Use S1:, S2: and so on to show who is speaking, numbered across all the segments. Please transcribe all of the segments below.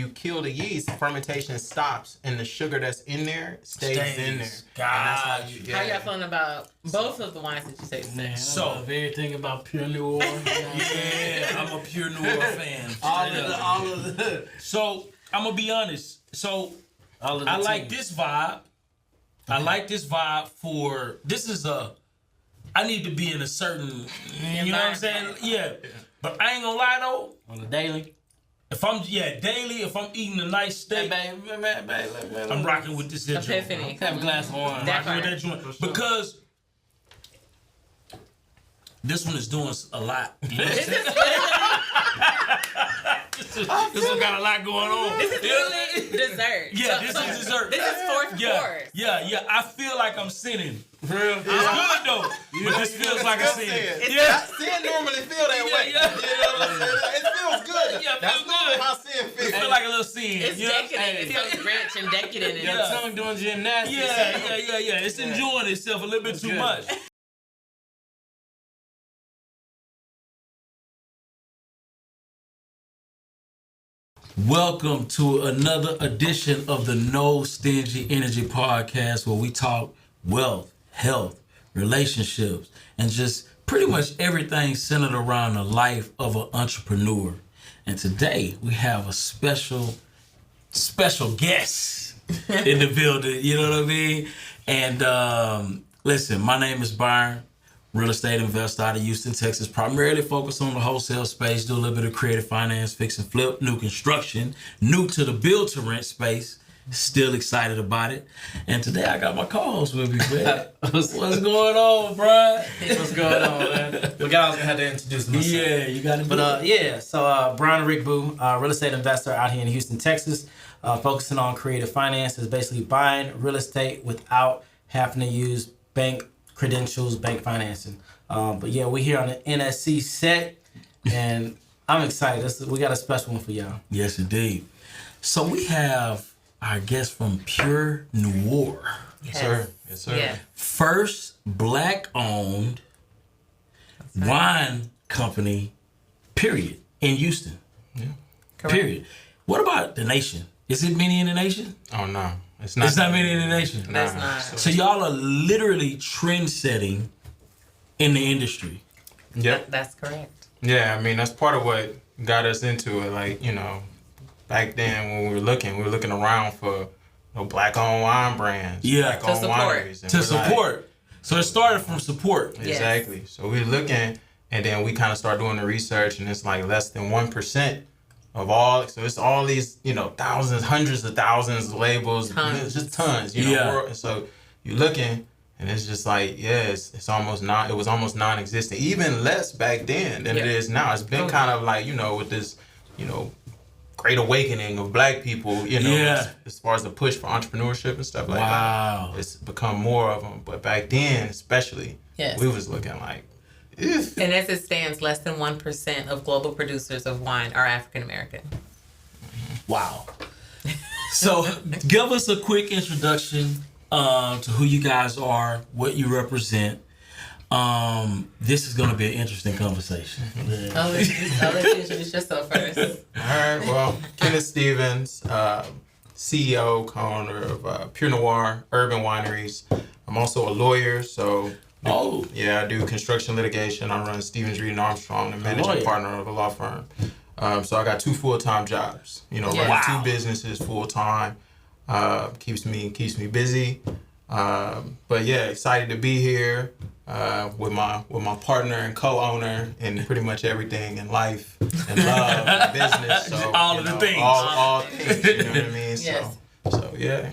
S1: you kill the yeast, fermentation stops, and the sugar that's in there stays in there.
S2: God.
S3: How y'all feeling about both of the wines that you say?
S4: Man,
S2: So-
S4: I love everything about Pur Noire.
S2: Yeah, I'm a Pur Noire fan.
S4: all of the
S2: So I'm gonna be honest. So
S4: all of the
S2: I like
S4: teams.
S2: this vibe. I like this vibe for this is I need to be in a certain, you know what I'm saying? Yeah. But I ain't gonna lie though.
S4: on the daily.
S2: If I'm daily, if I'm eating a nice steak, I'm rocking with this joint.
S3: Epiphany.
S4: Have a glass of wine.
S3: That
S2: Rocking with
S3: part.
S2: that joint because this one is doing a lot. This one got a lot going on.
S3: This is really dessert.
S2: Yeah, this is dessert.
S3: This is fourth course.
S2: Yeah. I feel like I'm sinning.
S4: For real?
S2: It's good though, but this feels like a sin.
S1: Sin normally feel that way.
S2: Yeah.
S1: You know what I'm saying? It feels good.
S2: Yeah, it
S1: That's
S2: feels
S1: normally
S2: good.
S1: how sin
S2: It
S1: feels.
S2: feel like a little sin.
S3: It's
S2: you know?
S3: decadent. It's so rich and decadent. And
S4: Your tongue doing gymnastics.
S2: Yeah. It's enjoying itself a little bit too
S4: good.
S2: much. Welcome to another edition of the No Stingy Energy Podcast, where we talk wealth, health, relationships, and just pretty much everything centered around the life of an entrepreneur. And today we have a special guest in the building. You know what I mean? And listen, my name is Byron. Real estate investor out of Houston, Texas, primarily focused on the wholesale space, do a little bit of creative finance, fix and flip, new construction, new to the build to rent space. Still excited about it. And today I got my co-host with me, man. What's going on, Brian?
S4: What's going on, man? Well, guys, I was gonna have to introduce myself.
S2: Yeah, you got to do it.
S4: So Brian Rick Boo, real estate investor out here in Houston, Texas, focusing on creative finance, is basically buying real estate without having to use bank credentials, bank financing. But yeah, we're here on the NSC set, and I'm excited. We got a special one for y'all.
S2: Yes, indeed. So we have our guest from Pur Noire.
S1: Yes, sir. Yes, sir.
S3: Yeah.
S2: First black-owned wine company, period, in Houston.
S1: Yeah.
S3: Correct.
S2: Period. What about the nation? Is it many in the nation?
S1: Oh, no. It's not.
S2: It's not many in the nation.
S3: That's not.
S2: So y'all are literally trend-setting in the industry.
S1: Yep.
S3: That's correct.
S1: Yeah, I mean, that's part of what got us into it. Like, you know, back then when we were looking around for black-owned wine brands.
S2: Yeah.
S1: Black-owned
S3: To support.
S1: wineries. And
S2: To
S1: we're like,
S2: support. So it started from support.
S3: Yes.
S1: Exactly. So we were looking, and then we kind of started doing the research, and it's like less than 1% of all. So it's all these, thousands, hundreds of thousands of labels.
S3: Tons.
S1: It's just tons,
S2: Yeah.
S1: And so you're looking, and it's just like, it's almost not. It was almost non-existent, even less back then than it is now. It's been kind of like, with this, great awakening of black people,
S2: Yeah.
S1: as far as the push for entrepreneurship and stuff like
S2: Wow.
S1: that. It's become more of them. But back then, especially,
S3: Yes.
S1: we was looking like, ew.
S3: And as it stands, less than 1% of global producers of wine are African American.
S2: Wow. So give us a quick introduction to who you guys are, what you represent. This is going to be an interesting conversation.
S3: I'll let you introduce yourself first.
S1: All right, well, Kenneth Stevens, CEO, co-owner of Pur Noire Urban Wineries. I'm also a lawyer, so I do construction litigation. I run Stevens, Reed & Armstrong, the managing partner of a law firm. So I got 2 full-time jobs. Running 2 businesses full-time. Keeps me busy. But yeah, excited to be here with my partner and co-owner in pretty much everything in life and love and business. So
S2: All of the things.
S1: All things. You know what I mean?
S3: Yes.
S1: So yeah.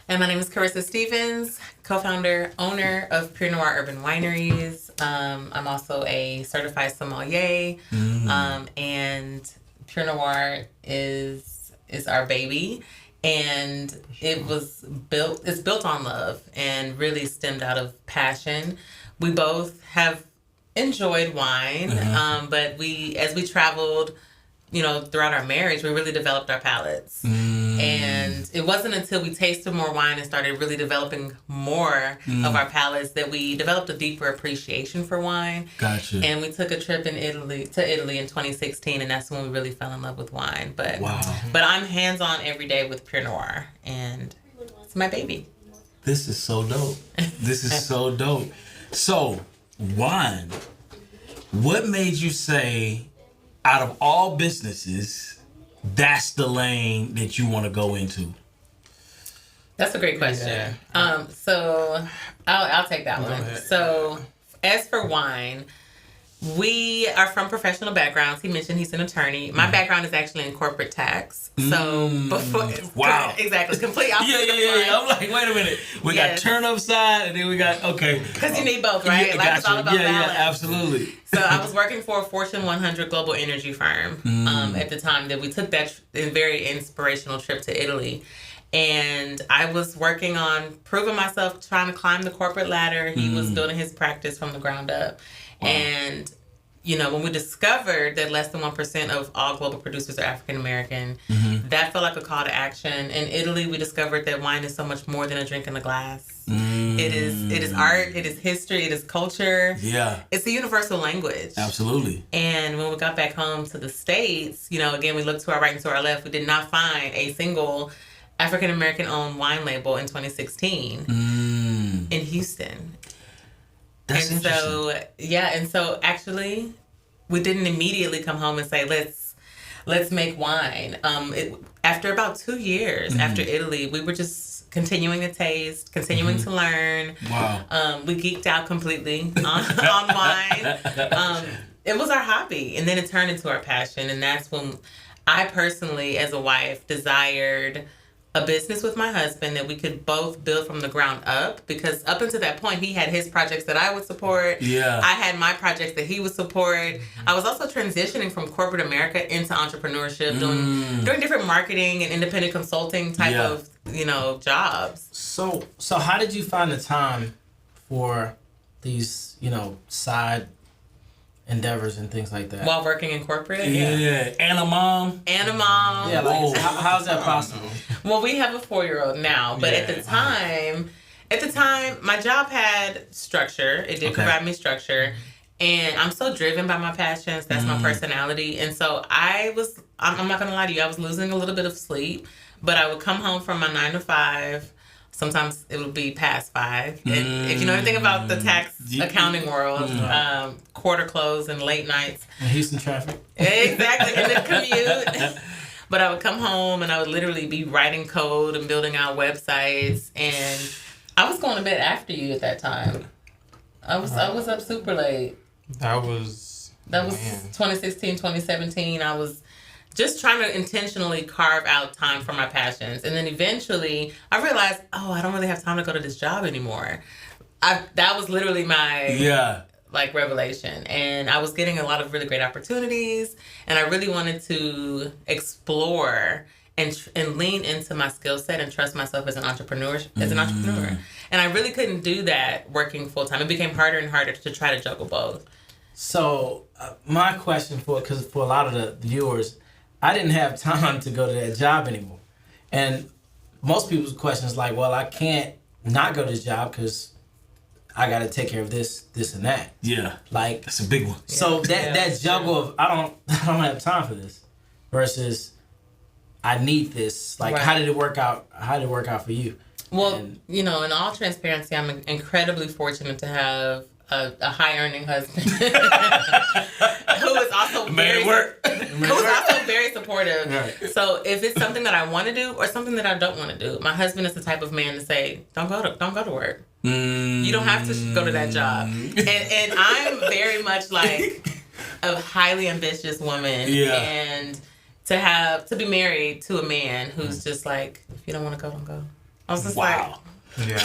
S3: And my name is Carissa Stevens, co-founder, owner of Pur Noire Urban Wineries. I'm also a certified sommelier, and Pur Noire is our baby. And it's built on love and really stemmed out of passion. We both have enjoyed wine, but as we traveled throughout our marriage, we really developed our palates. And it wasn't until we tasted more wine and started really developing more of our palates that we developed a deeper appreciation for wine.
S2: Gotcha.
S3: And we took a trip to Italy in 2016, and that's when we really fell in love with wine. But I'm hands-on every day with Pur Noire, and it's my baby.
S2: This is so dope. This is so dope. So, wine. What made you say, out of all businesses, that's the lane that you want to go into?
S3: That's a great question. So I'll take that one. So as for wine, we are from professional backgrounds. He mentioned he's an attorney. My background is actually in corporate tax. So before,
S2: wow,
S3: exactly, complete opposite.
S2: Yeah. I'm like, wait a minute. We got turn up side, and then we got
S3: because you need both, right?
S2: Life
S3: is all about balance.
S2: Yeah, absolutely.
S3: So I was working for a Fortune 100 global energy firm at the time that we took that very inspirational trip to Italy. And I was working on proving myself, trying to climb the corporate ladder. He was building his practice from the ground up. Wow. And, when we discovered that less than 1% of all global producers are African American, that felt like a call to action. In Italy, we discovered that wine is so much more than a drink in a glass. It is art, it is history, it is culture.
S2: Yeah.
S3: It's a universal language.
S2: Absolutely.
S3: And when we got back home to the States, again, we looked to our right and to our left. We did not find a single African American owned wine label in 2016 in Houston.
S2: That's interesting.
S3: And so actually, we didn't immediately come home and say let's make wine. After about 2 years after Italy, we were just continuing to taste, continuing to learn.
S2: Wow.
S3: We geeked out completely on wine. It was our hobby, and then it turned into our passion, and that's when I personally, as a wife, desired a business with my husband that we could both build from the ground up, because up until that point he had his projects that I would support. I had my projects that he would support. I was also transitioning from corporate America into entrepreneurship, doing different marketing and independent consulting type of jobs.
S4: So how did you find the time for these side endeavors and things like that
S3: while working in corporate?
S2: And a mom.
S4: Yeah, like how's that possible?
S3: Well, we have a 4-year-old now, but at the time, my job had structure. It did provide me structure, and I'm so driven by my passions. That's my personality, and so I'm not gonna lie to you, I was losing a little bit of sleep, but I would come home from my 9 to 5. Sometimes it would be past 5. And if you know anything about the tax accounting world, quarter close and late nights.
S4: And Houston traffic.
S3: Exactly, and the commute. But I would come home and I would literally be writing code and building out websites. And I was going to bed after you at that time. I was up super late.
S1: That was
S3: 2016, 2017. I was just trying to intentionally carve out time for my passions. And then eventually I realized, I don't really have time to go to this job anymore. That was literally my revelation. And I was getting a lot of really great opportunities, and I really wanted to explore and lean into my skill set and trust myself as an entrepreneur. And I really couldn't do that working full time. It became harder and harder to try to juggle both.
S4: So my question because for a lot of the viewers, I didn't have time to go to that job anymore. And most people's question is like, well, I can't not go to this job because I got to take care of this and that.
S2: Yeah.
S4: Like,
S2: that's a big one.
S4: So that juggle of I don't have time for this versus I need this. Like, how did it work out? How did it work out for you?
S3: Well, in all transparency, I'm incredibly fortunate to have a high-earning husband who is also very supportive. Right. So if it's something that I want to do or something that I don't want to do, my husband is the type of man to say, don't go to work. You don't have to go to that job. And I'm very much like a highly ambitious woman. Yeah. And to be married to a man who's just like, if you don't want to go, don't go. I was just like,
S1: yeah,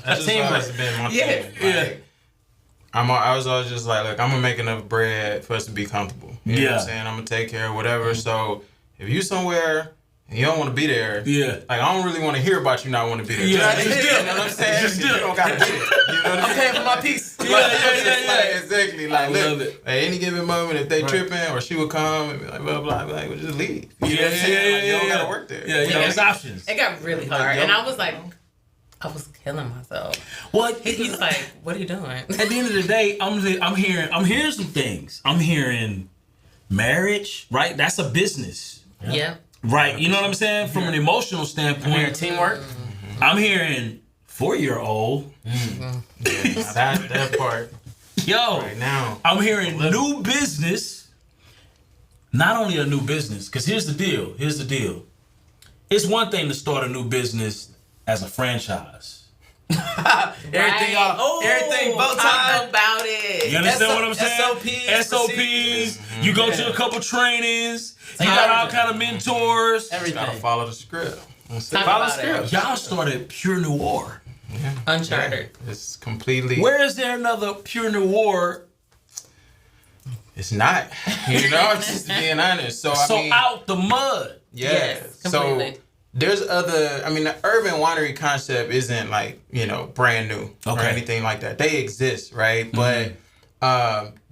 S1: that's just always been my thing. Like, I was always just like, look, I'm gonna make enough bread for us to be comfortable. You know what I'm saying? I'm gonna take care of whatever. So if you somewhere and you don't want to be there.
S2: Yeah.
S1: Like, I don't really want to hear about you not want to be there.
S2: Yeah.
S1: Just do it. You know what I'm saying?
S2: Just do
S1: You
S2: it.
S1: don't got to get it. You know what I'm
S4: I'm
S1: saying?
S4: paying for my piece.
S1: Like, exactly. Like,
S2: I love
S1: look,
S2: it.
S1: at any given moment, if they
S4: Right.
S1: tripping, or she would come and be like, blah, blah, I'd be like, well, just leave. You know
S2: Yeah,
S1: what I'm saying? Like, you don't
S2: yeah.
S1: got to work there.
S2: Yeah,
S1: You know?
S2: there's options.
S3: It got really hard, and I was like, I was killing myself.
S2: Well,
S3: He was like, "What are you doing?"
S2: at the end of the day, I'm hearing some things. I'm hearing marriage, right? That's a business,
S3: Yep.
S2: right? You know what I'm saying? From an emotional standpoint,
S4: Teamwork.
S2: I'm hearing 4-year-old.
S1: Yeah, that part
S2: Yo,
S1: right now.
S2: I'm hearing new business. Not only a new business, because here's the deal. It's one thing to start a new business as a franchise.
S4: Everything bow
S3: Talk
S4: tie.
S3: about it.
S2: You understand what I'm saying?
S4: SOPs.
S2: You go to a couple trainings. You got all kind of mentors.
S1: You gotta
S4: Everything.
S1: follow the script. That's it.
S3: Talk
S4: Follow
S3: about
S4: script.
S3: it.
S2: Y'all started Pur Noire.
S3: Uncharted.
S1: Yeah, it's completely.
S2: Where is there another Pur Noire?
S1: It's not. You know, just being honest. So, I mean,
S2: out the mud.
S1: yeah.
S3: Yes,
S1: So
S3: completely.
S1: there's other. I mean, the urban winery concept isn't like, you know, brand new or
S2: Okay.
S1: anything like that. They exist, right? But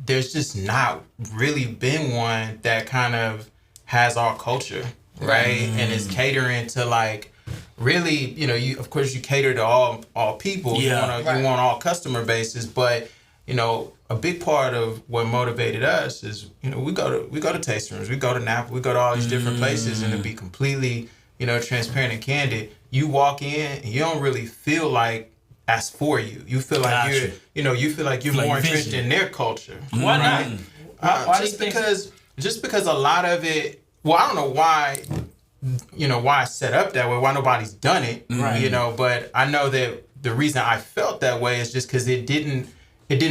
S1: there's just not really been one that kind of has our culture, right? And is catering to like really, you know, you of course you cater to all people.
S2: Yeah.
S1: You want all customer bases, but you know, a big part of what motivated us is, you know, we go to tasting rooms, we go to Napa, we go to all these different places, and to be completely, you know, transparent and candid, you walk in and you don't really feel like that's for you. You feel like
S2: Gotcha.
S1: you feel like you're
S2: Feel like
S1: more
S2: you
S1: entrenched
S2: vision.
S1: in their culture.
S4: Why
S1: Right?
S4: not? Why do
S1: Just
S4: you think
S1: because a lot of it. Well, I don't know why. You know why it's set up that way. Why nobody's done it.
S4: Right.
S1: You know, but I know that the reason I felt that way is just because it didn't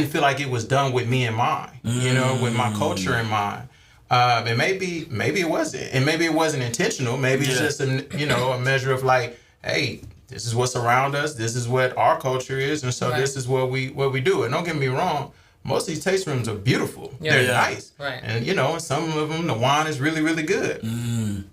S1: feel like it was done with me in mind. You know, with my culture in mind. And maybe it wasn't, and maybe it wasn't intentional. Maybe it's just a measure of like, hey, this is what's around us. This is what our culture is, and so this is what we do. And don't get me wrong, most of these taste rooms are beautiful.
S3: Yeah.
S1: They're
S3: Yeah.
S1: nice,
S3: Right.
S1: and you know, some of them the wine is really really good.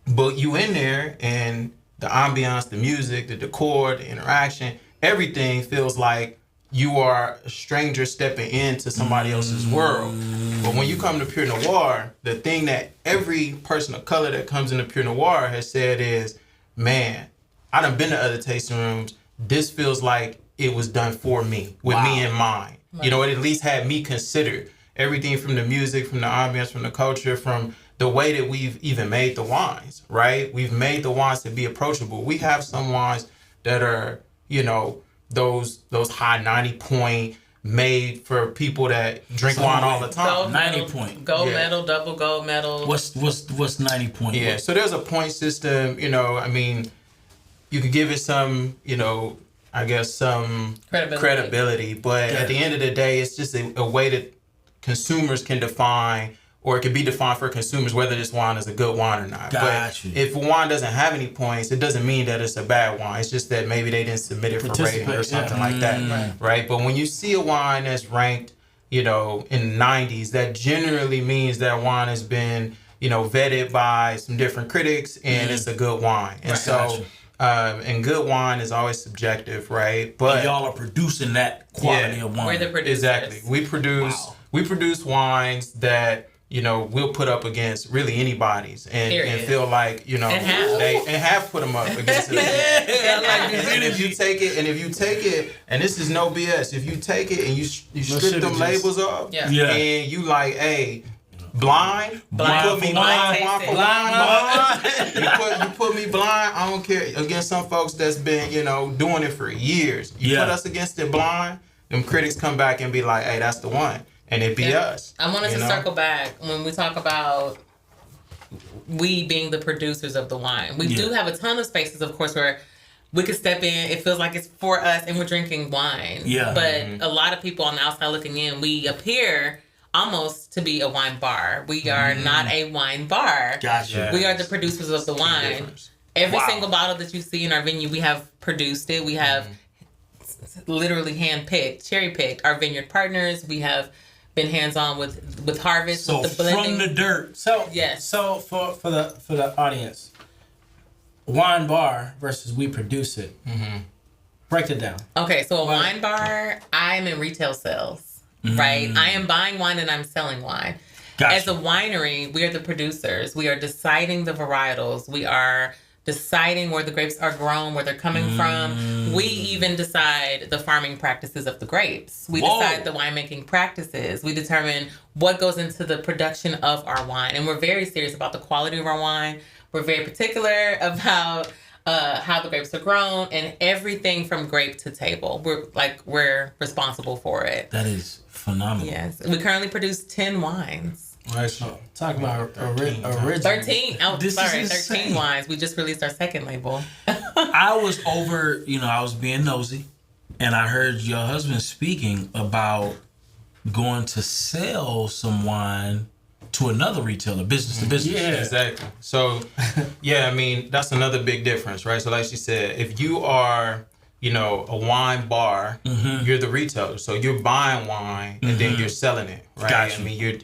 S1: But you in there, and the ambiance, the music, the decor, the interaction, everything feels like you are a stranger stepping into somebody else's world. But when you come to Pur Noire, the thing that every person of color that comes into Pur Noire has said is, man, I done been to other tasting rooms. This feels like it was done for me, with me in mind. You know, it at least had me considered. Everything from the music, from the ambience, from the culture, from the way that we've even made the wines, right? We've made the wines to be approachable. We have some wines that are, you know, those high 90 point made for people that drink wine all the time.
S3: Gold
S2: 90
S3: medal,
S2: point.
S3: gold
S1: Yeah.
S3: medal, double gold medal.
S2: What's 90 point?
S1: Yeah, so there's a point system, you know, I mean, you could give it some, you know, I guess some credibility, but at the end of the day, it's just a way that consumers can define, or it can be defined for consumers, whether this wine is a good wine or not.
S2: Got
S1: But
S2: you.
S1: if a wine doesn't have any points, it doesn't mean that it's a bad wine. It's just that maybe they didn't submit it for rating or something like that, right? But when you see a wine that's ranked, you know, in the 90s, that generally means that wine has been, you know, vetted by some different critics, and it's a good wine. And so, and good wine is always subjective, right? But
S2: And y'all are producing that quality of wine.
S3: We're the producers.
S1: exactly, we produce wines that, you know, we'll put up against really anybody's, and feel like, you know,
S3: And
S1: have put them up against it. And if you take it, and this is no BS, if you take it and you strip them labels off,
S3: Yeah.
S1: and you like, hey, blind, you put me blind, you put me blind. I don't care. Against some folks that's been, you know, doing it for years. You put us against it blind, them critics come back and be like, hey, that's the one. And it be us.
S3: I wanted to circle back when we talk about we being the producers of the wine. We do have a ton of spaces, of course, where we could step in. It feels like it's for us and we're drinking wine.
S2: Yeah.
S3: But a lot of people on the outside looking in, we appear almost to be a wine bar. We are not a wine bar.
S2: Gotcha.
S3: We are the producers of the wine. Every single bottle that you see in our venue, we have produced it. We have literally hand-picked, cherry-picked our vineyard partners. We have been hands-on with harvest,
S2: So
S3: with the blending.
S2: from the dirt.
S4: So
S3: Yes.
S4: So for the audience, wine bar versus we produce it. Break it down.
S3: Okay, so a wine bar, I'm in retail sales, right? I am buying wine and I'm selling wine.
S2: Gotcha.
S3: As a winery, we are the producers. We are deciding the varietals. We are deciding where the grapes are grown, where they're coming from. We even decide the farming practices of the grapes. We decide the winemaking practices. We determine what goes into the production of our wine. And we're very serious about the quality of our wine. We're very particular about how the grapes are grown and everything from grape to table. We're responsible for it.
S2: That is phenomenal.
S3: Yes. We currently produce 10 wines.
S4: All right, so talk about original.
S3: 13. Oh,
S2: This
S3: sorry,
S2: is
S3: 13
S2: insane.
S3: wines. We just released our second label.
S2: I was over, I was being nosy, and I heard your husband speaking about going to sell some wine to another retailer, business to business.
S1: Yeah, exactly. So, yeah, I mean, that's another big difference, right? So like she said, if you are, a wine bar, you're the retailer. So you're buying wine and then you're selling it, right?
S2: Gotcha.
S1: I mean,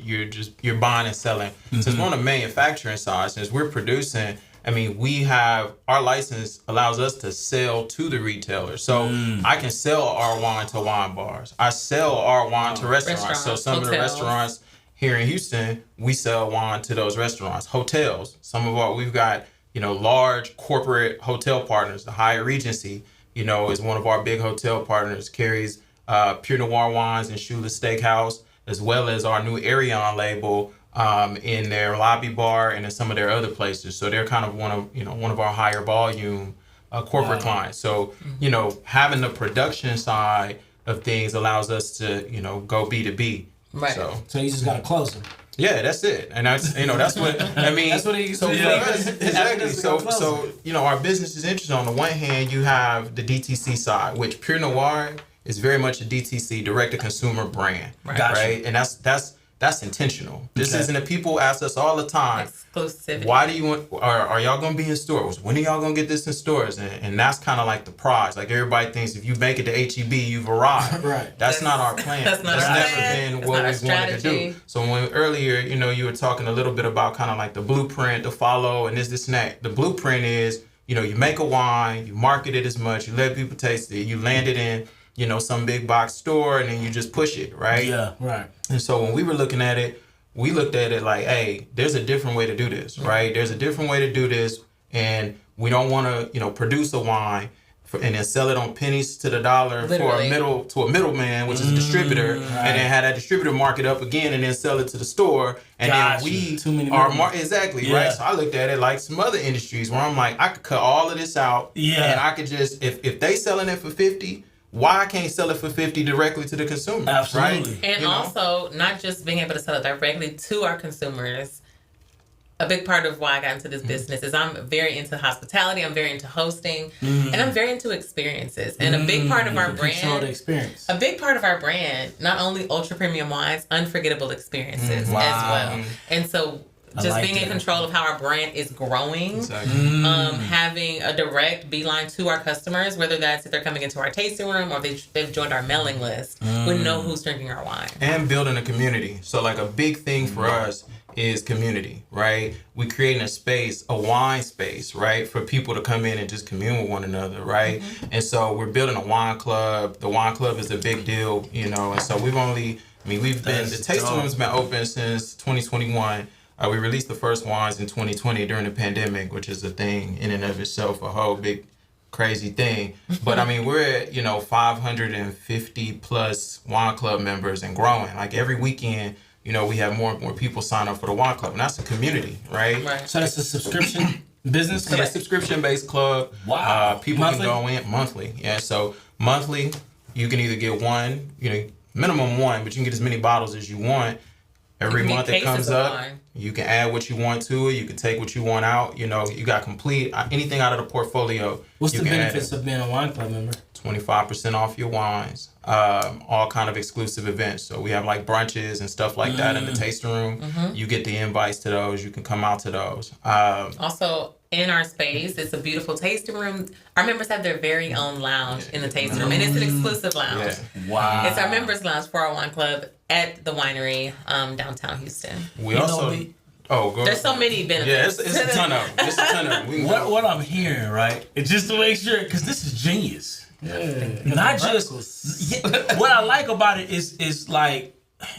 S1: you're buying and selling. Since we're on the manufacturing side, since we're producing, I mean, we have, our license allows us to sell to the retailer. So I can sell our wine to wine bars. I sell our wine to restaurants. So some of the
S3: hotels.
S1: restaurants here in Houston, we sell wine to those restaurants. Hotels, we've got, large corporate hotel partners. The Hyatt Regency, is one of our big hotel partners, carries Pur Noire wines and Shula's Steakhouse, as well as our new Arion label in their lobby bar and in some of their other places. So they're kind of one of our higher volume corporate clients. So, having the production side of things allows us to, go B2B.
S3: Right.
S4: So you just gotta close them.
S1: Yeah, that's it. And that's that's what I mean.
S4: That's what he
S1: so
S4: said.
S1: for us, exactly. So our business is interesting. On the one hand, you have the DTC side, which Pur Noire is very much a DTC, direct to consumer brand,
S2: Gotcha.
S1: right? And that's intentional. This isn't a people ask us all the time.
S3: Exclusivity.
S1: Why do you want? Are y'all gonna be in stores? When are y'all gonna get this in stores? And that's kind of like the prize. Like everybody thinks, if you make it to HEB, you've arrived.
S4: Right.
S1: That's not our plan.
S3: That's not our
S1: never
S3: plan.
S1: been
S3: That's
S1: what
S3: not our
S1: we wanted to do.
S3: strategy.
S1: So when earlier, you were talking a little bit about kind of like the blueprint to follow and this and that. The blueprint is, you make a wine, you market it as much, you let people taste it, you land it in, some big box store, and then you just push it, right?
S2: Yeah.
S4: Right.
S1: And so when we were looking at it, we looked at it like, hey, there's a different way to do this, right? There's a different way to do this, and we don't want to, produce a wine and then sell it on pennies to the dollar
S3: Literally.
S1: for a middleman, which is a distributor, and then have that distributor mark it up again and then sell it to the store, and
S2: Gotcha.
S1: then we
S4: Too many
S1: are
S4: middlemen.
S1: exactly
S2: Yeah.
S1: right. So I looked at it like some other industries where I'm like, I could cut all of this out, and I could just if they selling it for 50. Why I can't sell it for 50 directly to the consumer?
S2: Absolutely.
S1: Right?
S3: And also, not just being able to sell it directly to our consumers. A big part of why I got into this business is I'm very into hospitality. I'm very into hosting, and I'm very into experiences. And a big part of our
S4: Control the
S3: brand,
S4: experience.
S3: a big part of our brand, not only ultra premium wines, unforgettable experiences as well. And so, just
S2: like
S3: being in
S2: that.
S3: control of how our brand is growing.
S1: Exactly.
S3: Having a direct beeline to our customers, whether that's if they're coming into our tasting room or they've joined our mailing list, we know who's drinking our wine.
S1: And building a community. So like a big thing for us is community, right? We creating a space, a wine space, right? For people to come in and just commune with one another, right? And so we're building a wine club. The wine club is a big deal, and so the tasting room's been open since 2021. We released the first wines in 2020 during the pandemic, which is a thing in and of itself, a whole big crazy thing. But I mean, we're at, 550 plus wine club members and growing. Like every weekend, we have more and more people sign up for the wine club, and that's a community, right?
S3: Right.
S4: So that's a subscription business?
S1: So it's a subscription-based club.
S2: Wow.
S1: People
S4: Monthly?
S1: can go in monthly. Yeah, so monthly, you can either get one, minimum one, but you can get as many bottles as you want. Every
S3: You can
S1: month
S3: get
S1: it comes
S3: cases of
S1: up,
S3: wine.
S1: you can add what you want to it. You can take what you want out. You got complete anything out of the portfolio.
S4: What's
S1: you
S4: the
S1: can add
S4: benefits
S1: it.
S4: of being a wine club member?
S1: 25% off your wines. All kind of exclusive events. So we have like brunches and stuff like that in the tasting room. You get the invites to those. You can come out to those.
S3: Also, in our space, it's a beautiful tasting room. Our members have their very own lounge in the tasting room, and it's an exclusive lounge.
S1: Yeah.
S2: Wow.
S3: It's our members' lounge for our wine club at the winery downtown Houston.
S1: We
S2: You
S1: also.
S2: know,
S1: Oh, go
S3: There's so many benefits.
S1: Yeah, it's a ton of them. It's a ton of them. We can go.
S2: What I'm hearing, right? It's just to make sure, because this is genius.
S4: Yeah.
S2: Not just what I like about it is like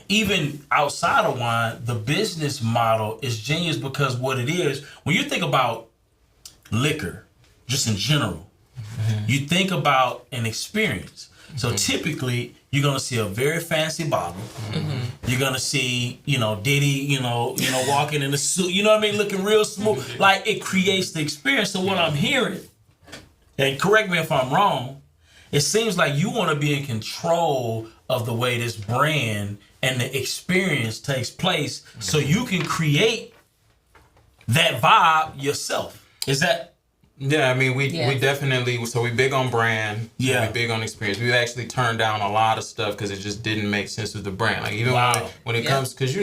S2: even outside of wine, the business model is genius because what it is, when you think about liquor, just in general, you think about an experience. So typically, you're gonna see a very fancy bottle. You're gonna see, Diddy, walking in a suit. You know what I mean, looking real smooth. Like it creates the experience. So what I'm hearing, and correct me if I'm wrong, it seems like you want to be in control of the way this brand and the experience takes place, so you can create that vibe yourself. Is that?
S1: Yeah, I mean, we definitely, so we big on brand.
S2: Yeah.
S1: We big on experience. We've actually turned down a lot of stuff because it just didn't make sense with the brand. Like, even when it comes, because,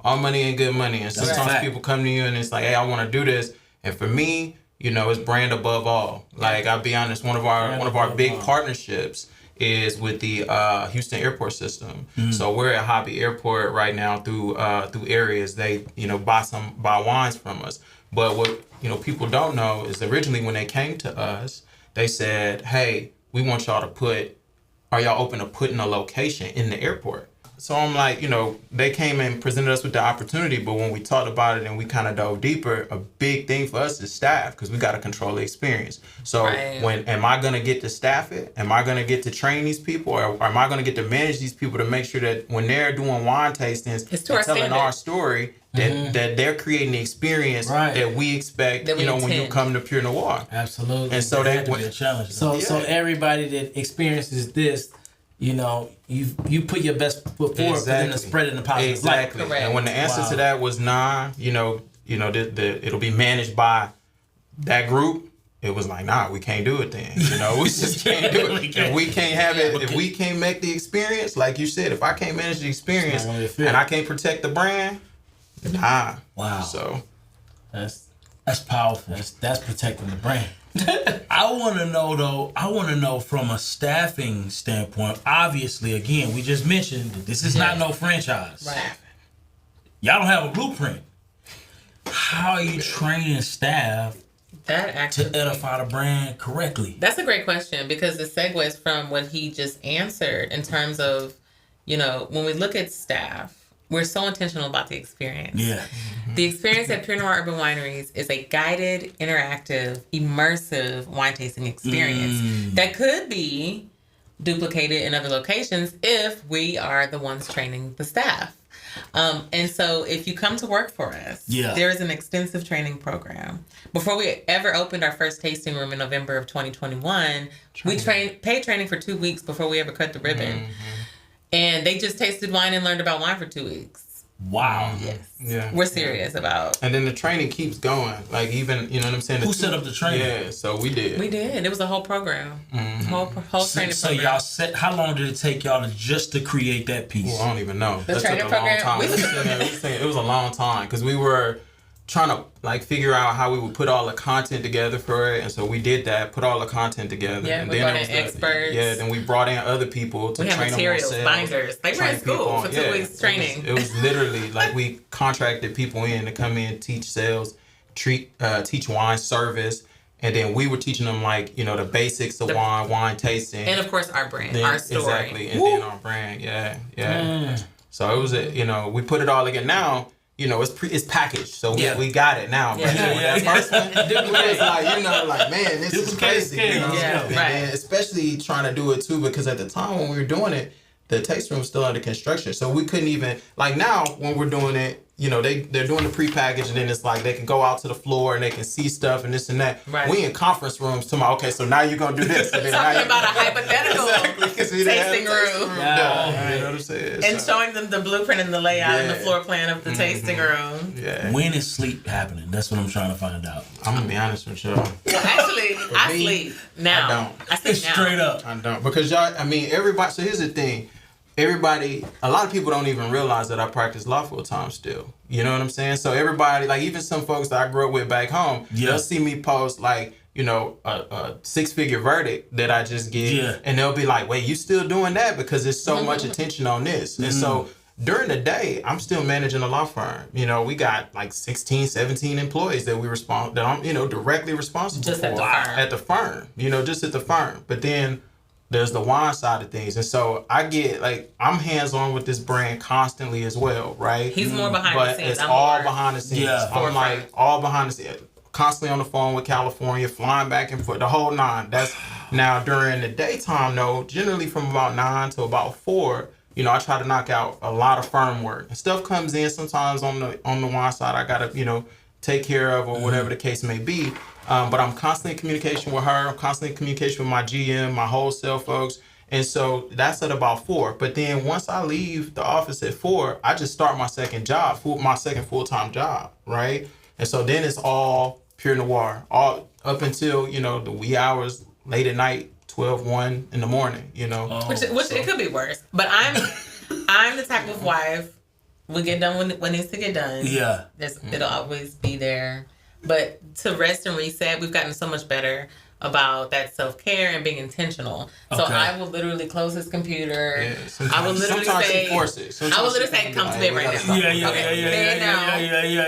S1: all money ain't good money. And sometimes people come to you and it's like, hey, I want to do this. And for me, it's brand above all. Like, I'll be honest, one of our big partnerships is with the Houston airport system. So we're at Hobby Airport right now through areas. They, buy wines from us. But what people don't know is originally when they came to us, they said, hey, we want y'all to are y'all open to putting a location in the airport? So I'm like, they came and presented us with the opportunity, but when we talked about it and we kind of dove deeper, a big thing for us is staff, because we got to control the experience. So am I going to get to staff it? Am I going to get to train these people? Or am I going to get to manage these people to make sure that when they're doing wine tastings and telling our story, that they're creating the experience that we expect, when you come to Pur Noire.
S4: Absolutely.
S2: And so that would be a challenge.
S4: So everybody that experiences this, you put your best foot forward for them to spread it in a positive light.
S1: Exactly. Correct. And when the answer to that was nah, it'll be managed by that group. It was like, nah, we can't do it then. We just can't do it. If we can't have it, if we can't make the experience, like you said, if I can't manage the experience and I can't protect the brand, nah.
S2: Wow.
S1: So
S2: that's powerful.
S4: That's protecting the brand.
S2: I want to know from a staffing standpoint, obviously, again, we just mentioned that this is not no franchise.
S3: Right.
S2: Y'all don't have a blueprint. How are you training staff to edify the brand correctly?
S3: That's a great question, because it segues from what he just answered in terms of, when we look at staff, we're so intentional about the experience.
S2: Yeah.
S3: The experience at Pur Noire Urban Wineries is a guided, interactive, immersive wine tasting experience that could be duplicated in other locations if we are the ones training the staff. And so if you come to work for us, there is an extensive training program. Before we ever opened our first tasting room in November of 2021, we paid training for 2 weeks before we ever cut the ribbon. And they just tasted wine and learned about wine for 2 weeks.
S2: Wow.
S3: Yes.
S1: Yeah.
S3: We're serious about.
S1: And then the training keeps going. Like, even, you know what I'm saying?
S2: Who set up the training?
S1: Yeah, so we did.
S3: We did. It was a whole program. Whole training
S2: so
S3: program.
S2: y'all set, how long did it take y'all to create that piece?
S1: Well, I don't even know.
S3: The
S1: That
S3: training
S1: took a long
S3: program?
S1: time. It was a long time because we were trying to figure out how we would put all the content together for it, and so we did that, put all the content together.
S3: Yeah,
S1: and
S3: we
S1: then
S3: brought in experts.
S1: Then we brought in other people to
S3: we
S1: train
S3: have materials,
S1: them on sales,
S3: binders. They were in school for 2 weeks training.
S1: It was literally like we contracted people in to come in, teach sales, teach wine service, and then we were teaching them the basics of wine tasting,
S3: and of course our brand, our story.
S1: Exactly, and then our brand, yeah. So it was we put it all together. Now, it's packaged, so we got it now. But that first one, it was man, this is crazy. And especially trying to do it too, because at the time when we were doing it, the tasting room was still under construction, so we couldn't even now when we're doing it. They're doing the pre-package, and then it's they can go out to the floor and they can see stuff and this and that. Right. We in conference rooms tomorrow. Okay, so now you're gonna do this. And then
S3: talking about a hypothetical tasting room.
S1: You know what I'm saying?
S3: And showing them the blueprint and the layout and the floor plan of the tasting room.
S1: Yeah.
S2: When is sleep happening? That's what I'm trying to find out.
S1: I'm gonna be honest with y'all.
S3: Well, actually, I sleep now.
S1: I don't.
S3: I sleep now.
S2: Straight up.
S1: I don't, because everybody. So here's the thing. A lot of people don't even realize that I practice law full time still. You know what I'm saying? So everybody, even some folks that I grew up with back home, they'll see me post a 6-figure verdict that I just get, and they'll be like, "Wait, you still doing that?" Because there's so much attention on this, and so during the day, I'm still managing a law firm. You know, we got like 16, 17 employees that I'm, you know, directly responsible
S3: Just
S1: for
S3: at the firm.
S1: you know, just at the firm. But then there's the wine side of things. And so I get like, I'm hands-on with this brand constantly as well, right?
S3: He's more behind the
S1: But
S3: scenes.
S1: it's
S3: I'm
S1: all
S3: more
S1: behind the scenes.
S2: Yeah.
S1: I'm like all behind the scenes. Constantly on the phone with California, flying back and forth, the whole nine. That's now during the daytime though, generally from about 9 to about 4, you know, I try to knock out a lot of firm work. And stuff comes in sometimes on the wine side I gotta, you know, take care of or whatever the case may be. But I'm constantly in communication with her. I'm constantly in communication with my GM, my wholesale folks. And so that's at about 4. But then once I leave the office at 4, I just start my second full-time job, right? And so then it's all Pur Noire, all up until, you know, the wee hours, late at night, 12, 1 in the morning, you know.
S3: Which it could be worse. But I'm the type of wife, we get done when it needs to get done.
S2: Yeah.
S3: It'll always be there. But to rest and reset, we've gotten so much better about that self-care and being intentional. So
S2: Okay.
S3: I will literally close his computer.
S1: Yeah,
S3: I will literally
S1: sometimes
S3: say,
S1: she forces it.
S3: I will literally say, come to bed right now.
S2: Yeah.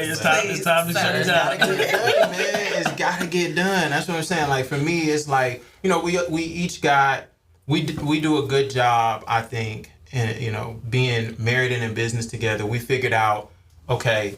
S2: It's time to shut it down.
S1: It's gotta get done, man. It's gotta get done. That's what I'm saying. Like for me, it's like, you know, we each got, we do a good job, I think, in, you know, being married and in business together. We figured out, okay,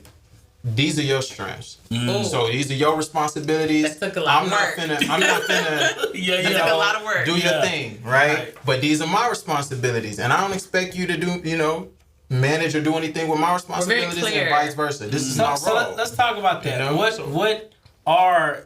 S1: these are your strengths. So these are your responsibilities.
S3: That took a lot of work.
S1: I'm not finna
S2: Yeah.
S3: That took a lot of work.
S1: do your thing, right? But these are my responsibilities. And I don't expect you to do, you know, manage or do anything with my responsibilities and
S3: clear.
S1: vice versa. This is my role.
S4: So let's talk about that.
S1: You know?
S4: What are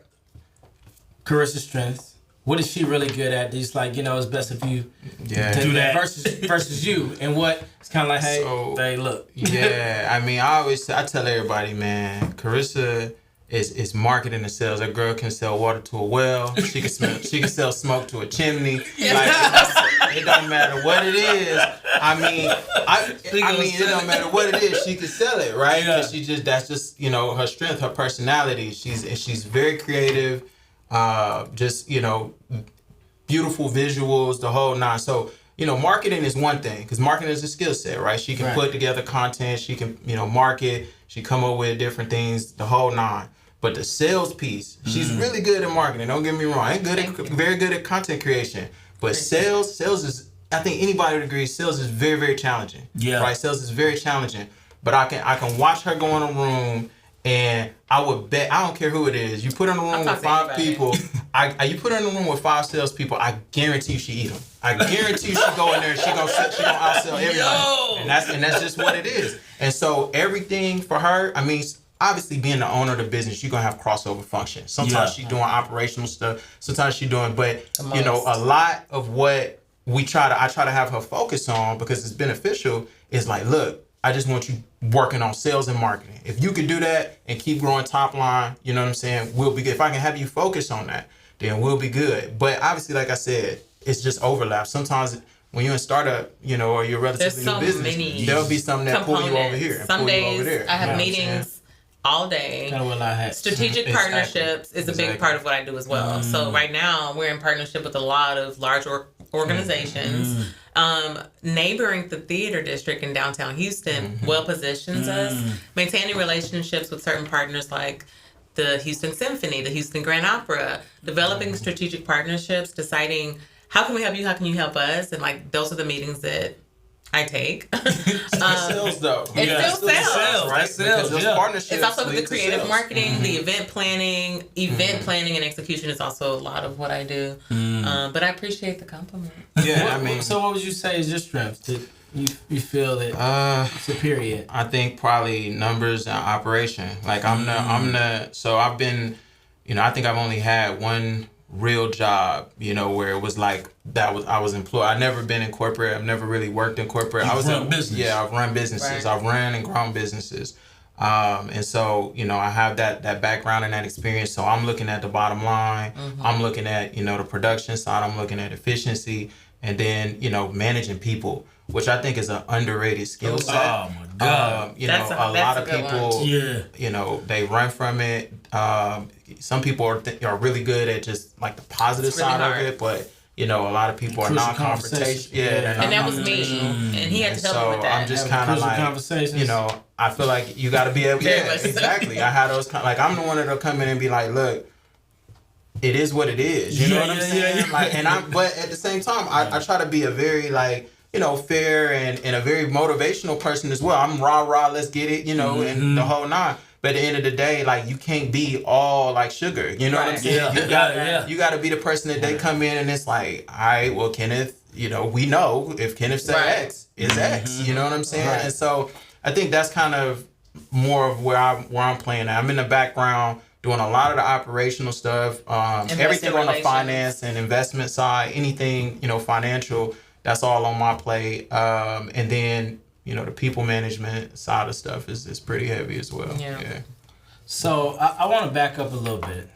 S4: Carissa's strengths? What is she really good at? Just like, you know, it's best if you
S2: Do that.
S4: versus you. And what it's kind of like, hey,
S1: So-
S4: look.
S1: Yeah, I mean, I tell everybody, man, Carissa is marketing and sales. That girl can sell water to a well. She can sell smoke to a chimney. Like, it don't matter what it is. I mean, it don't matter what it is. She can sell it, right?
S2: Yeah.
S1: 'Cause that's just, you know, her strength, her personality. She's very creative. Just, you know, beautiful visuals, the whole nine. So, you know, marketing is one thing, because marketing is a skill set, right? She can put together content, she can, you know, market, she come up with different things, the whole nine. But the sales piece, she's really good at marketing. Don't get me wrong. Very good at content creation. But sales is, I think anybody would agree, sales is very, very challenging.
S2: Yeah.
S1: Right? Sales is very challenging. But I can watch her go in a room, and I would bet, I don't care who it is, you put her in a room with 5 people, you put her in a room with 5 salespeople, I guarantee you she eat them. I guarantee you she go in there and she gonna outsell everybody. And that's just what it is. And so everything for her, I mean, obviously being the owner of the business, you're gonna have crossover functions. Sometimes she's doing operational stuff, sometimes she's doing, but you know, a lot of what I try to have her focus on, because it's beneficial, is like, look, I just want you working on sales and marketing. If you can do that and keep growing top line, you know what I'm saying, we'll be good. If I can have you focus on that, then we'll be good. But obviously, like I said, it's just overlap. Sometimes when you're in startup, you know, or you're relatively new business, there'll be something that pull you over here and
S3: Some
S1: pull you
S3: days
S1: over there.
S3: I have
S1: You know what I'm
S3: meetings all day.
S4: Kind of what I had.
S3: Strategic
S1: Exactly.
S3: partnerships is a big part of what I do as well. So right now we're in partnership with a lot of large organizations. Neighboring the theater district in downtown Houston well positions us. Maintaining relationships with certain partners like the Houston Symphony, the Houston Grand Opera, developing strategic partnerships, deciding how can we help you, how can you help us, and like those are the meetings that I take.
S1: Sales though.
S3: It's still sales.
S1: Right?
S2: Sales,
S1: Because those
S2: yeah.
S1: partnerships
S3: It's also
S1: lead
S3: the
S1: to
S3: creative
S1: sales.
S3: marketing, the event planning. Planning and execution is also a lot of what I do. But I appreciate the compliment.
S1: Yeah, I mean,
S4: So what would you say is your strength? That you feel that superior?
S1: I think probably numbers and operation. Like so I've been, you know, I think I've only had one real job, you know, where it was like I was employed. I've never been in corporate. I've never really worked in corporate.
S2: I've run businesses.
S1: Right. I've ran and grown businesses. And so, you know, I have that background and that experience. So I'm looking at the bottom line. I'm looking at, you know, the production side. I'm looking at efficiency, and then, you know, managing people, which I think is an underrated skill set.
S2: Oh my God.
S1: You know, a lot of people,
S2: Yeah.
S1: you know, they run from it. Some people are really good at just like the positive
S3: It's really
S1: side
S3: hard.
S1: of it, but you know, a lot of people are non-confrontational. Yeah,
S3: and that was me, and he had to help me with that.
S1: I'm just kind of like, you know, I feel like you got to be able. Yeah, exactly. I had those like I'm the one that'll come in and be like, look, it is what it is. You know what I'm saying? Yeah. Like, but at the same time, I try to be a very like, you know, fair and a very motivational person as well. I'm rah, let's get it, you know, and the whole nine. But at the end of the day, like, you can't be all like sugar. You know what I'm saying? You gotta be the person that they come in and it's like, all right, well, Kenneth, you know, we know if Kenneth said X, is X. You know what I'm saying? Right. And so I think that's kind of more of where I'm playing at. I'm in the background doing a lot of the operational stuff, everything on the finance and investment side, anything, you know, financial, that's all on my plate. And then, you know, the people management side of stuff is pretty heavy as well. Yeah.
S4: So I want to back up a little bit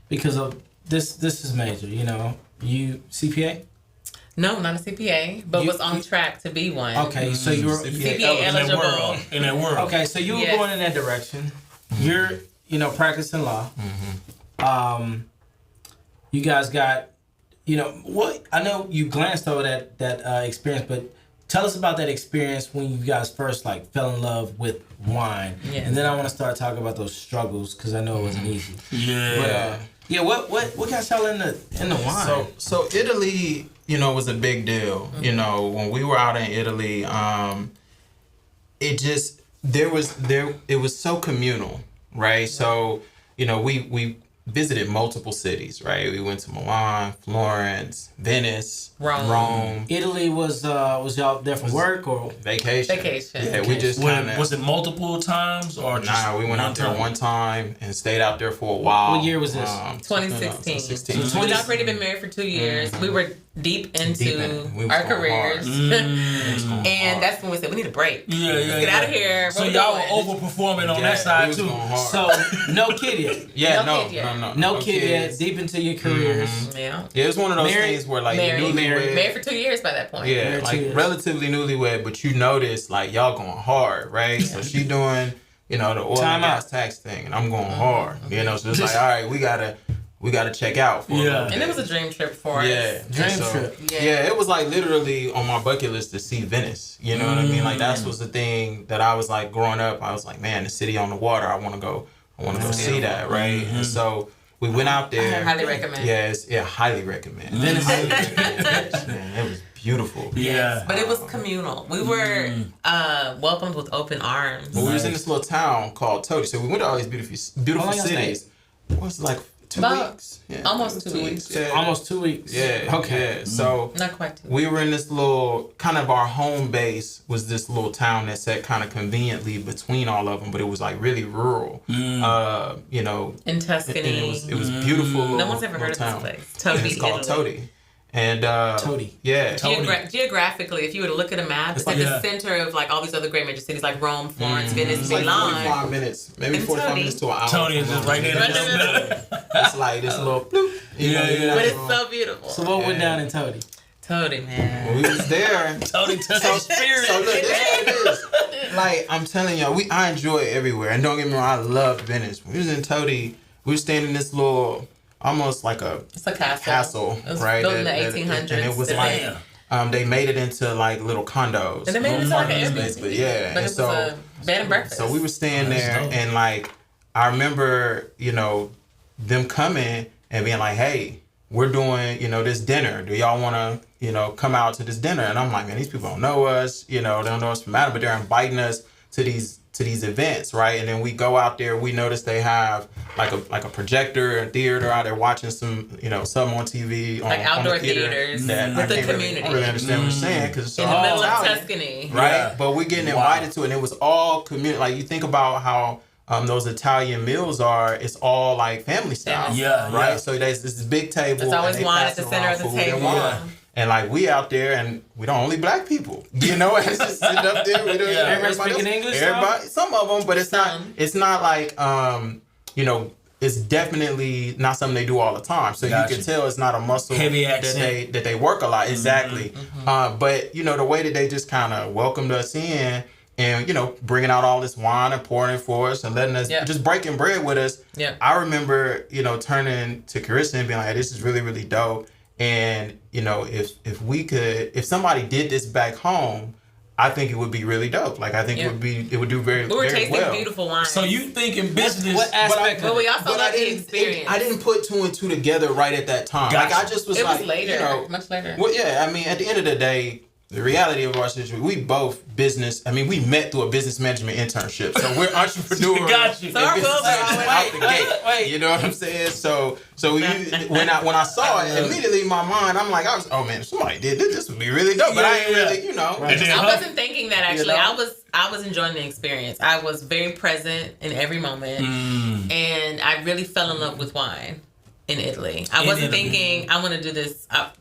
S4: because of this is major, you know. You CPA?
S3: No, not a CPA, but was on track to be one.
S4: Okay, so you were
S3: CPA eligible.
S2: In that world.
S4: Okay, so you were going in that direction. You're, you know, practicing law. You guys got, you know, what? I know you glanced over that experience, but tell us about that experience when you guys first like fell in love with wine, and then I want to start talking about those struggles because I know it wasn't easy.
S2: Yeah.
S4: But, what got y'all in the wine?
S1: So Italy, you know, was a big deal. You know, when we were out in Italy, it was so communal, right? So, you know, we visited multiple cities, right? We went to Milan, Florence, Venice, Rome.
S4: Italy was y'all there for work or
S1: vacation? Yeah, we just
S2: was it multiple times or just
S1: we went out there one time and stayed out there for a while.
S4: What year was this?
S3: 2016. We'd already been married for 2 years. We were deep into our careers. And that's when we said, we need a break. Let's get out of here.
S2: So y'all were overperforming on that side too.
S4: So no kid yet. No kid yet. Deep into your careers.
S3: Yeah.
S1: It was one of those things where like
S3: married for 2 years by that point.
S1: Yeah, like relatively newlywed, but you notice like y'all going hard, right? So she doing, you know, the oil and gas tax thing, and I'm going hard. You know, so it's like, all right, we gotta check out for a little bit.
S3: And it was a dream trip for us.
S4: Dream trip.
S1: Yeah, it was like literally on my bucket list to see Venice. You know what I mean? Like that was the thing that I was like growing up. I was like, man, the city on the water. I want to go see that, right? And so we went out there.
S3: I highly recommend.
S1: Yes, highly recommend. Venice, man, it was beautiful.
S2: Yeah,
S3: but it was communal. We were welcomed with open arms.
S1: Well, we was in this little town called Todi. So we went to all these beautiful cities. It was like 2 weeks. Yeah,
S3: almost 2 weeks.
S1: Yeah.
S4: Almost 2 weeks.
S1: Yeah.
S4: Okay.
S1: Yeah. So
S3: not quite 2 weeks.
S1: We were in this little kind of our home base was this little town that sat kind of conveniently between all of them, but it was like really rural. You know,
S3: in Tuscany.
S1: And it was beautiful.
S3: No one's ever heard of this place. Todi.
S1: It's called Todi. And
S4: Todi.
S1: Yeah.
S3: Geographically, if you were to look at a map, it's like the center of like all these other great major cities like Rome, Florence, Venice,
S1: it's
S3: Milan.
S1: Like 45 minutes, maybe 45 minutes to an hour.
S2: Todi is just right there in the middle.
S1: It's like this little bloop.
S3: But it's so beautiful.
S4: So what went down in Todi?
S3: Todi, man.
S1: When we was there.
S2: Todi touched the spirit.
S1: So look, this is like I'm telling y'all, I enjoy it everywhere. And don't get me wrong, I love Venice. When we was in Todi, we were staying in this little. Almost like
S3: it's a castle,
S1: it was right?
S3: Built in the 1800s.
S1: And it was like they made it into like little condos.
S3: And they made it into like an Airbnb.
S1: But yeah,
S3: but it was a bed and breakfast.
S1: So we were staying there, and like I remember, you know, them coming and being like, "Hey, we're doing, you know, this dinner. Do y'all want to, you know, come out to this dinner?" And I'm like, "Man, these people don't know us. You know, they don't know us from Adam, but they're inviting us to these events, right?" And then we go out there, we notice they have like a projector and theater out there watching some, you know, some on TV
S3: like outdoor theaters with the community.
S1: I really understand what you're saying because it's
S3: in the middle of
S1: Italian,
S3: Tuscany,
S1: right? But we're getting invited to it, and it was all community. Like you think about how those Italian meals are, it's all like family style, right? Yeah. So there's this big table.
S3: There's always wine at the center of the table.
S1: And like we out there, and we don't only black people, you know. It's just sitting up there. We don't.
S4: Everybody speaking English.
S1: Some of them, but it's not like you know. It's definitely not something they do all the time. So you can tell it's not a muscle
S2: heavy accent
S1: that they work a lot. Exactly. But you know the way that they just kind of welcomed us in, and you know bringing out all this wine and pouring it for us and letting us just breaking bread with us.
S3: Yeah.
S1: I remember turning to Carissa and being like, hey, "This is really really dope." And if somebody did this back home, I think it would be really dope. Like I think it would do very well.
S3: We were tasting beautiful wine.
S2: So you think in business?
S4: What aspect?
S3: But we also love the experience.
S1: I didn't put two and two together right at that time.
S2: Gotcha.
S1: Like I just was
S3: it
S1: like,
S3: was later, much later.
S1: Well, yeah. I mean, at the end of the day, the reality of our situation, we both we met through a business management internship. So we're entrepreneurs.
S2: Got you.
S3: So our
S1: business
S3: wills are
S1: management out the gate.
S4: Wait.
S1: You know what I'm saying? So when I saw it, immediately in my mind, I'm like, oh man, if somebody did this would be really dope. But I ain't really,
S2: Right.
S3: I wasn't thinking that actually. I was enjoying the experience. I was very present in every moment, and I really fell in love with wine in Italy. I wasn't thinking I want to do this. I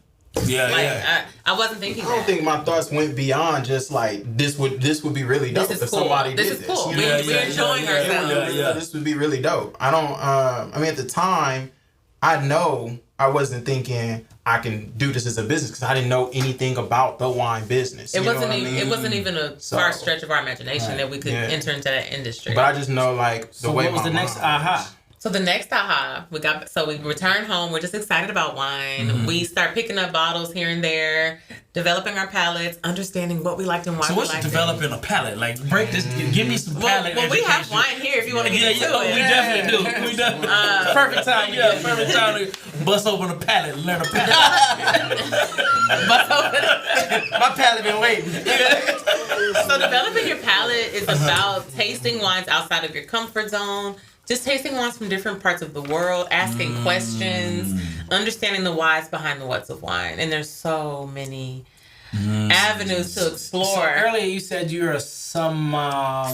S3: wasn't thinking.
S1: I don't think my thoughts went beyond just like this would be really dope if somebody did this.
S3: This is cool.
S1: We're
S3: enjoying ourselves.
S1: This would be really dope. I don't. At the time, I wasn't thinking I can do this as a business because I didn't know anything about the wine business.
S3: It wasn't even a far stretch of our imagination that we could enter into that industry.
S1: But I just know like the way.
S4: What was the next aha?
S3: So the next aha, we return home. We're just excited about wine. We start picking up bottles here and there, developing our palates, understanding what we liked and why.
S2: So what's developing a palate? Like break this, give me some palate.
S3: Well, we have wine here if you want to get into it.
S2: We definitely do. We definitely
S4: Perfect time.
S2: Yeah, perfect time to bust open a palate and learn a palate.
S4: My palate been waiting.
S3: So developing your palate is about tasting wines outside of your comfort zone. Just tasting wines from different parts of the world, asking questions, understanding the whys behind the whats of wine. And there's so many avenues to explore.
S4: So earlier you said you're a
S3: sommelier.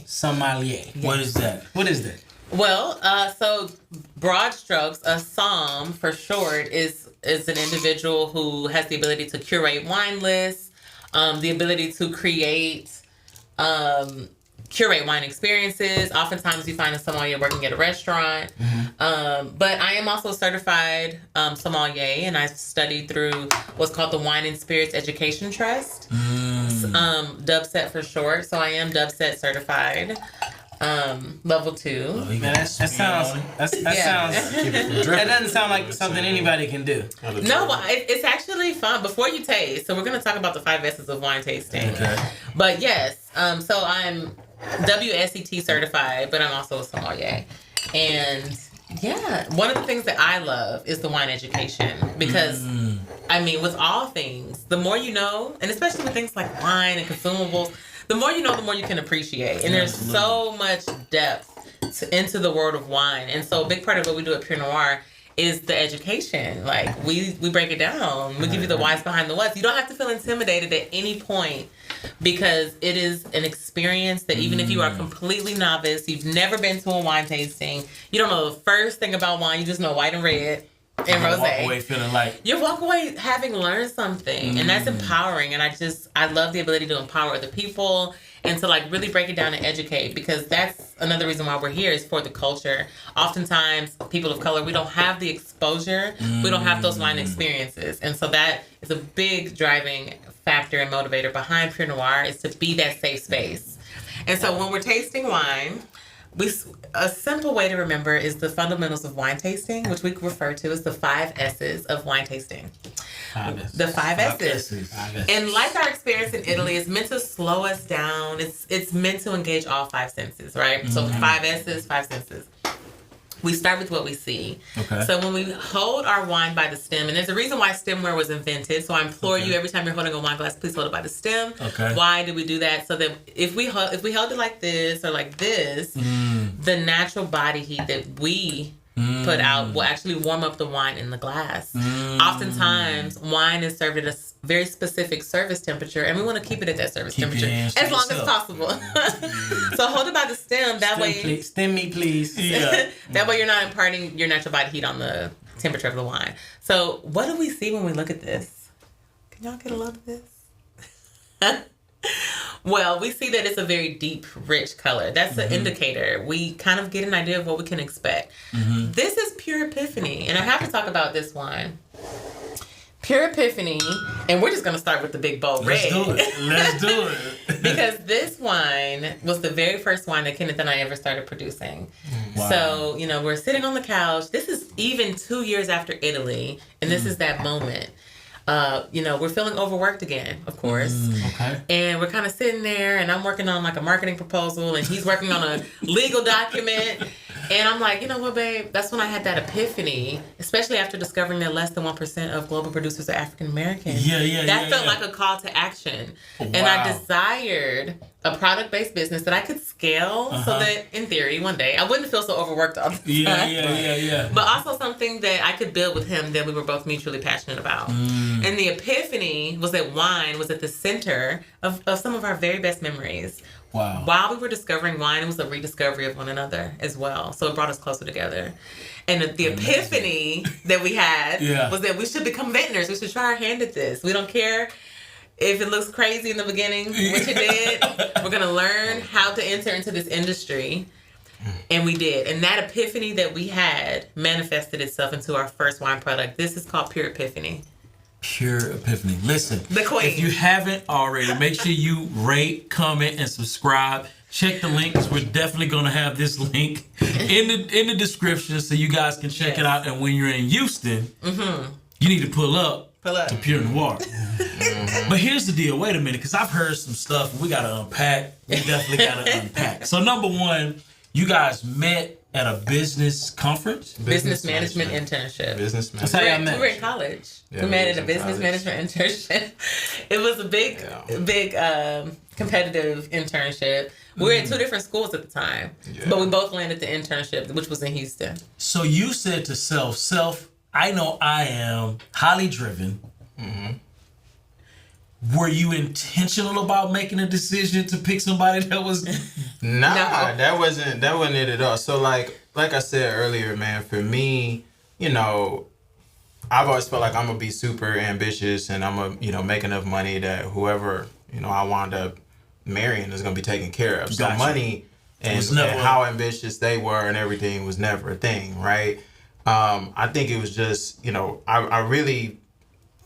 S4: Sommelier.
S2: Yes. What is that?
S4: What is that?
S3: Well, so broad strokes, a somm for short is an individual who has the ability to curate wine lists, the ability to curate wine experiences. Oftentimes you find a sommelier working at a restaurant. But I am also a certified sommelier, and I've studied through what's called the Wine and Spirits Education Trust, DubSet for short. So I am DubSet certified, level 2.
S4: That doesn't sound like something anybody can do.
S3: No, it's actually fun. Before you taste, so we're going to talk about the 5 S's of wine tasting.
S2: Okay.
S3: But yes, so I'm WSET certified, but I'm also a sommelier. And yeah, one of the things that I love is the wine education because, with all things, the more you know, and especially with things like wine and consumables, the more you know, the more you can appreciate. And there's so much depth into the world of wine. And so a big part of what we do at Pur Noire is the education. Like we break it down. We give you the whys behind the whats. You don't have to feel intimidated at any point because it is an experience that even if you are completely novice, you've never been to a wine tasting, you don't know the first thing about wine, you just know white and red and rosé.
S2: Walk away feeling like
S3: you walk away having learned something, and that's empowering. And I love the ability to empower other people and to like really break it down and educate, because that's another reason why we're here is for the culture. Oftentimes, people of color, we don't have the exposure, we don't have those wine experiences, and so that is a big driving factor and motivator behind Pur Noire is to be that safe space. And so when we're tasting wine, a simple way to remember is the fundamentals of wine tasting, which we refer to as the 5 S's of wine tasting. The 5 S's. And like our experience in Italy, it's meant to slow us down. It's meant to engage all 5 senses, right? So 5 S's, 5 senses. We start with what we see. Okay. So when we hold our wine by the stem, and there's a reason why stemware was invented. So I implore you, every time you're holding a wine glass, please hold it by the stem. Okay. Why do we do that? So that if we held it like this or like this, the natural body heat that we put out will actually warm up the wine in the glass. Oftentimes, wine is served at a very specific service temperature, and we want to keep it at that service temperature as long as possible. So hold it by the stem. That way,
S4: stem me, please.
S3: Yeah. That way, you're not imparting your natural body heat on the temperature of the wine. So, what do we see when we look at this? Can y'all get a load of this? Well, we see that it's a very deep, rich color. That's an indicator. We kind of get an idea of what we can expect. This is Pur Epiphany, and I have to talk about this wine. Pur Epiphany, and we're just going to start with the big bold red.
S2: Let's do it.
S3: Because this wine was the very first wine that Kenneth and I ever started producing. Wow. So, we're sitting on the couch. This is even 2 years after Italy, and this is that moment. We're feeling overworked again, of course.
S2: Okay.
S3: And we're kind of sitting there, and I'm working on like a marketing proposal, and he's working on a legal document. And I'm like, you know what, babe? That's when I had that epiphany, especially after discovering that less than 1% of global producers are African American. That felt like a call to action.
S2: Wow.
S3: And I desired a product-based business that I could scale so that, in theory, one day I wouldn't feel so overworked all the time.
S2: Yeah.
S3: But also something that I could build with him that we were both mutually passionate about. And the epiphany was that wine was at the center of some of our very best memories.
S2: Wow.
S3: While we were discovering wine, it was a rediscovery of one another as well. So it brought us closer together. And the epiphany that we had was that we should become vintners. We should try our hand at this. We don't care if it looks crazy in the beginning, which it did. We're going to learn how to enter into this industry. And we did. And that epiphany that we had manifested itself into our first wine product. This is called Pure Epiphany.
S2: Pure Epiphany. Listen,
S3: The queen.
S2: if you haven't already, make sure you rate, comment, and subscribe. Check the links. We're definitely going to have this link in the description so you guys can check it out. And when you're in Houston, you need to pull up to Pur Noire. But here's the deal. Wait a minute, because I've heard some stuff we got to unpack. We definitely got to unpack. So number one, you guys met at a business conference?
S3: Business management internship.
S1: Business
S4: That's how
S1: management.
S4: y'all met.
S3: We were in college.
S1: Yeah,
S3: we met
S1: we
S3: at a
S1: was in
S3: business
S1: college.
S3: management internship. It was a big competitive internship. We were at two different schools at the time, but we both landed the internship, which was in Houston.
S2: So you said to self, I know I am highly driven. Were you intentional about making a decision to pick somebody that was...
S1: Nah, that wasn't it at all. So like I said earlier, man, for me, I've always felt like I'm gonna be super ambitious and I'm gonna, make enough money that whoever, I wind up marrying is gonna be taken care of. So
S2: Gotcha.
S1: money and how ambitious they were and everything was never a thing, right? I think it was just, I really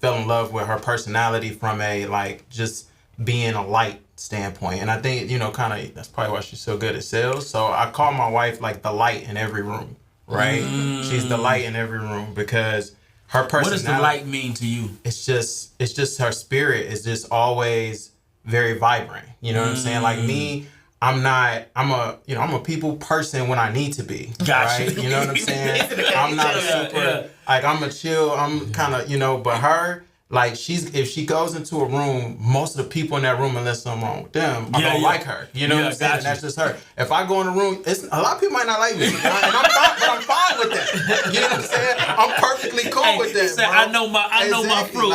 S1: fell in love with her personality from a just being a light standpoint. And I think, kind of that's probably why she's so good at sales. So I call my wife like the light in every room, right? She's the light in every room because her personality.
S2: What does the light mean to you?
S1: It's just her spirit is just always very vibrant. You know what I'm saying? Like me, I'm a people person when I need to be.
S2: Gotcha.
S1: Right? You know what I'm saying? I'm not a super, I'm a chill, I'm kind of, but her, if she goes into a room, most of the people in that room, unless something wrong with them, are gonna like her. You know what I'm saying?
S2: Gotcha.
S1: That's just her. If I go in a room, a lot of people might not like me, and I'm fine with that. You know what I'm saying? I'm perfectly cool with that.
S2: Say,
S1: bro.
S2: I know my fruit.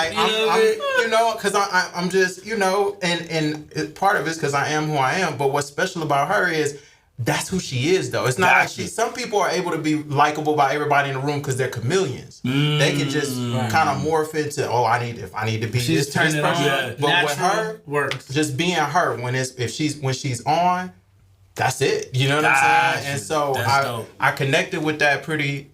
S1: Because I'm just, and part of it's because I am who I am. But what's special about her is that's who she is, though. It's not like some people are able to be likable by everybody in the room because they're chameleons. They can just kind of morph into, if I need to be this person. But with her,
S4: works.
S1: just being her when she's on, that's it. You know what I'm saying? And so I connected with that pretty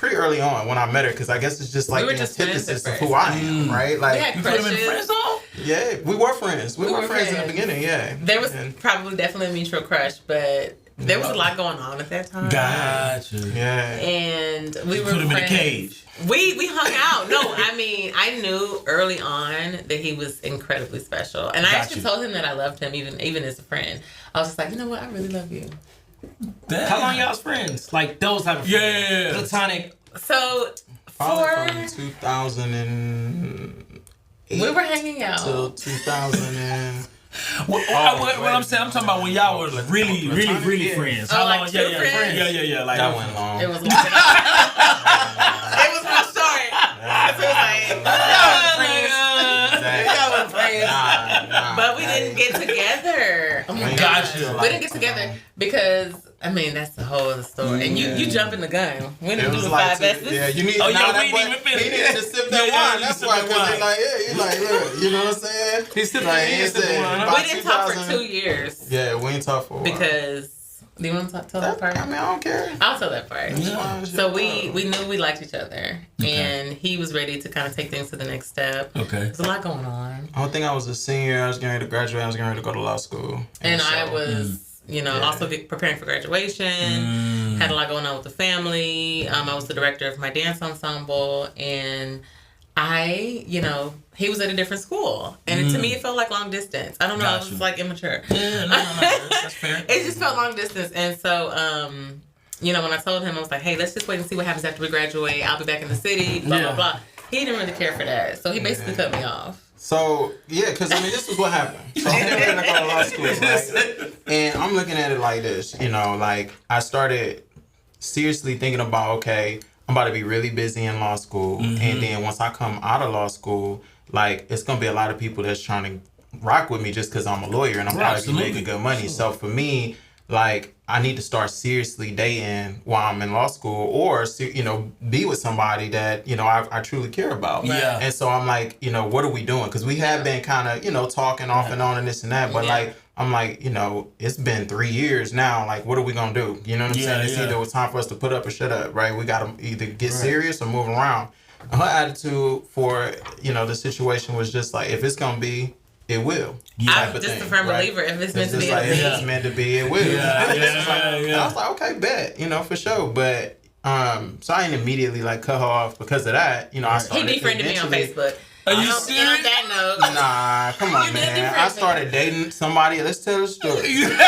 S1: early on when I met her because I guess it's just like the antithesis of who I am, right? Like,
S3: We had
S2: you put them in
S3: crushes.
S2: friend zone?
S1: Yeah, we were friends. We were friends in the beginning, yeah.
S3: There was probably definitely a mutual crush, but there was a lot going on at that time.
S2: Gotcha.
S1: Yeah.
S3: And we were
S2: Put him in a
S3: friends.
S2: cage.
S3: We hung out. No, I knew early on that he was incredibly special. And I actually told him that I loved him even as a friend. I was just like, you know what? I really love you.
S4: How long y'all's friends? Like those type of friends?
S2: Yeah.
S4: Platonic.
S3: So
S1: Probably from 2008
S3: we were hanging out.
S1: till 2000 and...
S2: What I'm saying, I'm talking about when y'all were really friends. How
S3: like
S2: long?
S3: true friends?
S2: Yeah. Like
S1: That went long.
S3: It was long. It was real short. So it was like,
S1: Nah.
S3: but we didn't get together. Oh my
S2: Gotcha.
S3: gosh. We didn't get together because that's the whole other story. And you jumping the gun. We didn't do the five S's.
S1: Yeah, you need.
S2: Oh, yeah,
S1: that
S2: we
S1: boy,
S2: didn't even finish.
S1: he needed to sip that
S2: Yeah,
S1: wine.
S2: you
S1: That's
S2: sip
S1: why,
S2: that
S1: because
S2: wine.
S1: look, you know what I'm saying?
S4: He sipped
S1: the wine.
S3: We didn't talk for 2 years.
S1: Yeah, we ain't talk for a while.
S3: Because do you want to tell that part?
S1: I don't care.
S3: I'll tell that part.
S1: Yeah.
S3: So we knew we liked each other, and he was ready to kind of take things to the next step.
S2: Okay.
S3: There's a lot going on.
S1: I don't think I was a senior. I was getting ready to graduate. I was getting ready to go to law school.
S3: And
S1: so,
S3: I was Also preparing for graduation. Had a lot going on with the family. I was the director of my dance ensemble, and he was at a different school, and to me it felt like long distance. I don't know, I was like immature.
S2: Yeah, no, that's fair.
S3: It just felt long distance, and so when I told him, I was like, hey, let's just wait and see what happens after we graduate. I'll be back in the city, blah blah blah. He didn't really care for that, so he basically cut me off.
S1: So because this is what happened. So I'm going to go to law school, right? And I'm looking at it like this, like I started seriously thinking about, okay, I'm about to be really busy in law school. And then once I come out of law school, like it's going to be a lot of people that's trying to rock with me just because I'm a lawyer and I'm probably making good money. So for me, like I need to start seriously dating while I'm in law school, or be with somebody that I truly care about.
S2: Yeah.
S1: And so I'm like, what are we doing? Because we have been kind of talking off and on and this and that, but like I'm like, it's been 3 years now. Like, what are we gonna do? You know what I'm saying? It's either it's time for us to put up or shut up, right? We gotta either get serious or move around. Her attitude for the situation was just like, if it's gonna be, it will.
S3: I'm just a firm believer. If it's meant to be,
S1: if it's meant to be, it will. I was like, okay, bet, for sure. But so I didn't immediately cut her off because of that. I started.
S3: He befriended me on Facebook.
S2: Are you serious?
S3: And on that note,
S1: nah, come on, man. I started dating somebody. Let's tell the story. You didn't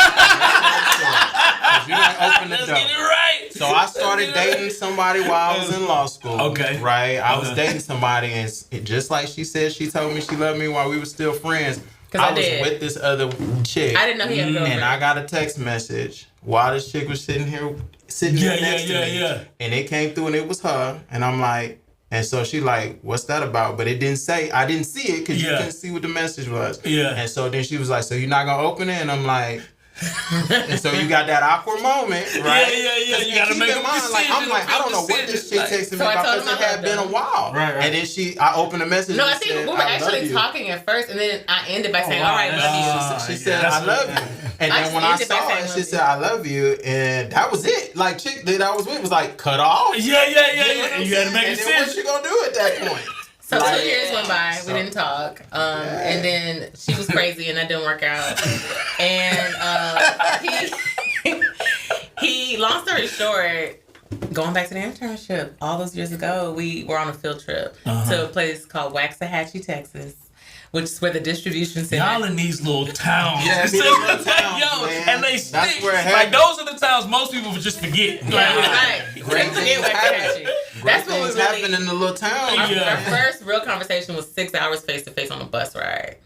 S1: open the door.
S2: Let's get it right.
S1: So I started dating somebody while I was in law school.
S2: Okay.
S1: Right? I was dating somebody, and just like she said, she told me she loved me while we were still friends. I was with this other chick.
S3: I didn't know he had a girlfriend.
S1: And I got a text message while this chick was sitting here next to me. And it came through, and it was her. And I'm like, and so she like, what's that about? But it didn't say, I didn't see it because you couldn't see what the message was. Yeah. And so then she was like, so you're not going to open it? And I'm like, and so you got that awkward moment, right?
S2: Yeah. You got to make a decision.
S1: I'm like, I don't know what this chick texted me about because it had been a while. Right. And then I opened the message.
S3: No, I think we were actually talking at first, and then I ended by saying, all right, love you.
S1: She said, I love you. And then when I saw it, she said, I love you. And that was it. Like, chick that I was with was like, cut off.
S2: Yeah. You had to make a decision.
S1: What you going to do at that point?
S3: So 2 years went by, we didn't talk, and then she was crazy and that didn't work out. And he, long story short, going back to the internship, all those years ago, we were on a field trip to a place called Waxahachie, Texas, which is where the distribution center.
S2: Y'all in these little towns.
S1: Yeah, these little towns, man.
S2: And they stick. Like, those are the towns most people would just forget.
S3: Right. Great things happen. That's what was
S1: happening in the little town.
S3: Our first real conversation was 6 hours face to face on a bus ride.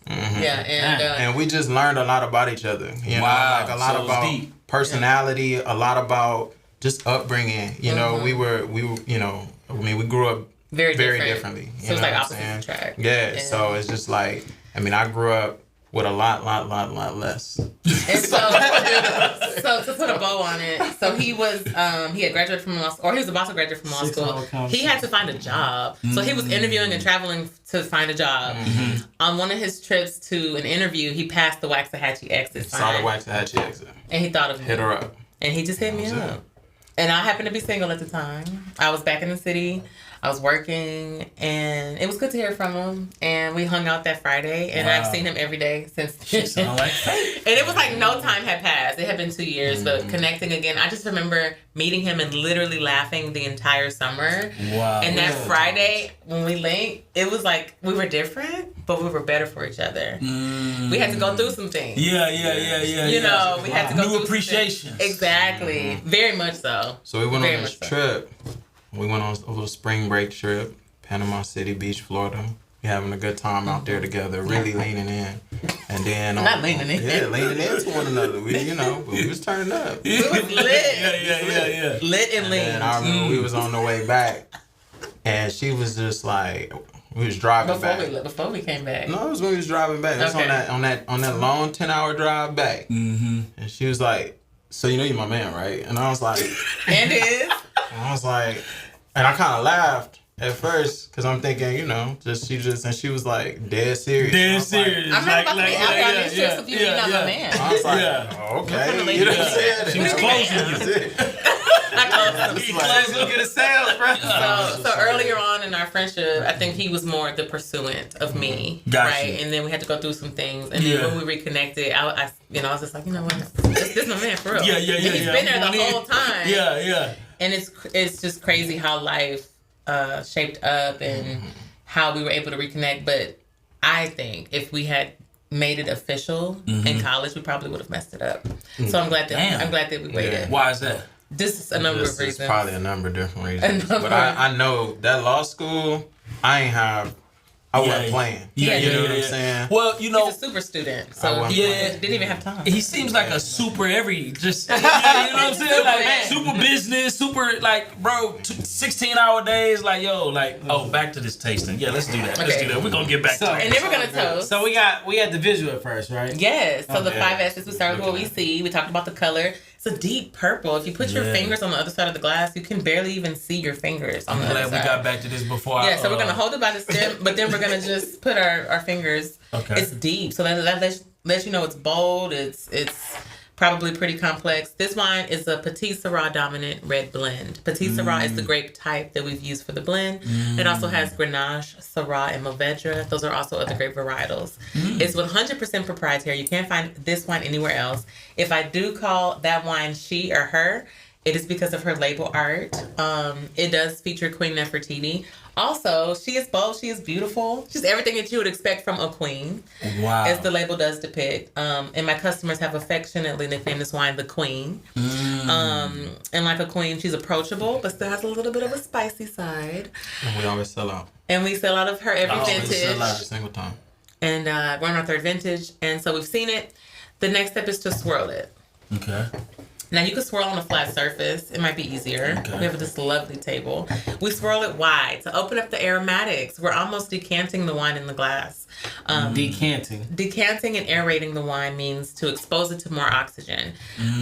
S3: Yeah,
S1: and we just learned a lot about each other. You know, like a lot about personality, a lot about just upbringing. You know, we were, we grew up very differently.
S3: So it's like opposite track.
S1: Yeah, so it's just like, I grew up with a lot less.
S3: And so to put a bow on it, so he had graduated from law school, or he was about to graduate from law school. He had to find a job. So he was interviewing and traveling to find a job. On one of his trips to an interview, he passed the Waxahachie exit sign.
S1: Saw the Waxahachie exit.
S3: And he thought of me.
S1: Hit her up.
S3: And he just hit me up. And I happened to be single at the time. I was back in the city. I was working, and it was good to hear from him. And we hung out that Friday, and I've seen him every day since then. And it was like no time had passed. It had been 2 years, but connecting again. I just remember meeting him and literally laughing the entire summer. Wow. And that Friday, when we linked, it was like we were different, but we were better for each other. We had to go through some things.
S2: Yeah.
S3: You know, we had to go through
S2: new appreciation.
S3: Exactly. Very much so.
S1: So we went on this trip. We went on a little spring break trip, Panama City Beach, Florida. We having a good time out there together, really leaning in. And then
S3: not leaning in.
S1: Yeah, leaning into one another. We was turning up.
S3: We was lit.
S2: Yeah.
S3: Lit and lean.
S1: And I remember we was on the way back, and she was just like, we was driving back.
S3: Before we came back.
S1: No, it was when we was driving back. It was on that long 10-hour drive back. And she was like, so you know you're my man, right? And I was like,
S3: and is.
S1: And I was like, and I kind of laughed at first because I'm thinking, she was like dead serious.
S2: Dead serious.
S3: I'm not about to be out here on these trips with you. You're not my man.
S1: I was like, okay. You know what I'm saying?
S2: She was closing you.
S3: I
S4: Look at the sales, bro.
S3: So earlier on in our friendship, I think he was more the pursuant of me,
S2: Gotcha.
S3: right? And then we had to go through some things, and then when we reconnected, I was just like, you know what, this my man for real.
S2: Yeah.
S3: And he's been there the whole time.
S2: Yeah.
S3: And it's just crazy how life shaped up and how we were able to reconnect. But I think if we had made it official in college, we probably would have messed it up. So I'm glad that we waited.
S1: Yeah.
S2: Why is that?
S3: This is a number of reasons.
S1: It's probably a number of different reasons. But I know that law school, I wasn't playing.
S3: Yeah,
S1: you know what I'm saying?
S2: Well, you know,
S3: He's a super student, so he didn't even have time.
S2: he seems like a super you know what I'm saying? Like super business, super like, bro, 16-hour days. Like, yo, like, oh, back to this tasting. Yeah, let's do that. Let's do that. We're gonna get back to it.
S3: And then we're gonna toast.
S4: So we had the visual at first, right?
S3: Yes. So the 5 S's, we started with what we see. We talked about the color. It's a deep purple. If you put your fingers on the other side of the glass, you can barely even see your fingers on the other side.
S2: I'm glad we got back to this before.
S3: Yeah, so we're going to hold it by the stem, but then we're going to just put our fingers.
S2: Okay.
S3: It's deep. So that lets you know it's bold. It's probably pretty complex. This wine is a Petit Syrah dominant red blend. Petit Syrah is the grape type that we've used for the blend. It also has Grenache, Syrah, and Mourvedre. Those are also other grape varietals. It's 100% proprietary. You can't find this wine anywhere else. If I do call that wine she or her, it is because of her label art. It does feature Queen Nefertiti. Also, she is bold. She is beautiful. She's everything that you would expect from a queen.
S2: Wow.
S3: As the label does depict. And my customers have affectionately nicknamed this wine the Queen. And like a queen, she's approachable, but still has a little bit of a spicy side.
S1: And we always sell out.
S3: And we sell out of her every vintage.
S1: Every single time.
S3: And we're on our 3rd vintage. And so we've seen it. The next step is to swirl it.
S2: Okay.
S3: Now, you can swirl on a flat surface. It might be easier.
S2: Okay.
S3: We have this lovely table. We swirl it wide to open up the aromatics. We're almost decanting the wine in the glass. Decanting and aerating the wine means to expose it to more oxygen.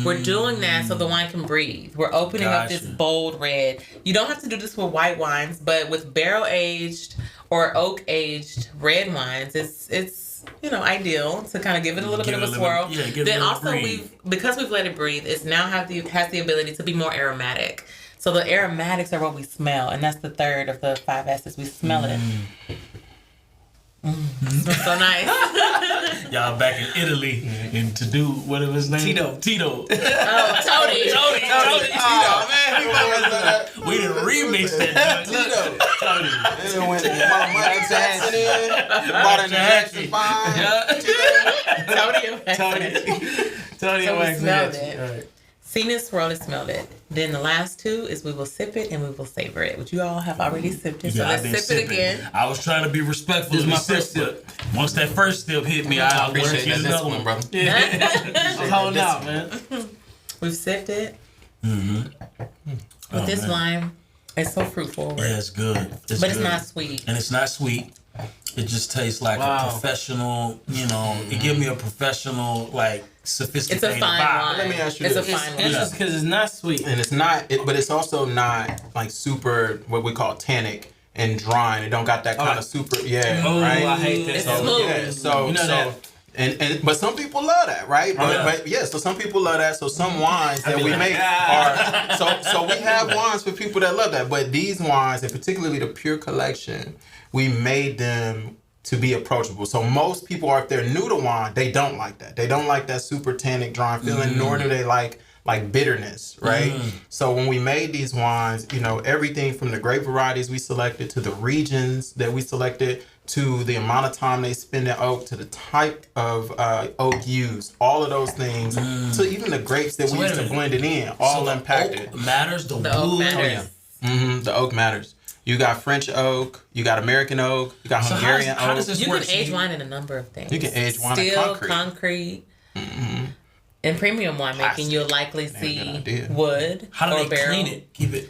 S3: We're doing that so the wine can breathe. We're opening up this bold red. You don't have to do this with white wines, but with barrel-aged or oak-aged red wines, it's ideal to kind of give it a little bit of a swirl. Then also because we've let it breathe, it's now has the ability to be more aromatic. So the aromatics are what we smell, and that's the 3rd of the 5 S's. We smell it. Smells so nice.
S2: Y'all back in Italy and to do whatever his name. Tito.
S3: Oh, Tony.
S1: Oh, man.
S2: We didn't remix that.
S1: Tony. Went Michael Jackson in. Brought in the Jackson 5.
S3: Tony. So we smelled it. Right. Seen it, swirled it, smelled it. Then the last 2 is we will sip it and we will savor it, which you all have already sipped it. So let's sip it again.
S2: I was trying to be respectful.
S4: This is my first sip.
S2: Once that first sip hit me, I
S1: appreciate that discipline, brother.
S4: I'm holding out, man.
S3: We've sipped it. With this wine, it's so fruitful.
S2: Yeah, it's good.
S3: It's not sweet.
S2: And it's not sweet. It just tastes like a professional, it gives me a professional, like, sophisticated
S3: It's a fine
S2: vibe.
S3: wine.
S1: Let me ask you
S3: this.
S1: this.
S3: It's a fine wine.
S4: It's just because it's not sweet.
S1: And it's not, but it's also not like super, what we call tannic and drying. It don't got that kind of super, right?
S4: I hate that.
S3: It's
S1: So,
S3: smooth.
S1: yeah, so,
S4: You know that.
S1: And but some people love that, right? But so some people love that. So some wines that we make are so we have wines for people that love that. But these wines, and particularly the Pure Collection, we made them to be approachable. So most people, if they're new to wine, they don't like that. They don't like that super tannic, dry feeling, nor do they like bitterness, right? So when we made these wines, everything from the grape varieties we selected to the regions that we selected to the amount of time they spend in oak, to the type of oak used, all of those things, to even the grapes that we used to blend it in, all impacted.
S2: Oak matters. The
S3: oak
S2: wood.
S3: matters.
S1: The oak matters. You got French oak, you got American oak, you got Hungarian
S2: how
S1: oak.
S2: does this
S3: You
S2: work?
S3: can age wine in a number of things.
S1: You can age wine in
S3: Steel,
S1: concrete.
S3: In premium winemaking,
S1: Plastic.
S3: you'll likely
S1: Good
S3: see
S1: idea.
S3: wood
S2: How do
S3: or
S2: they
S3: barrel.
S2: clean it? Keep it.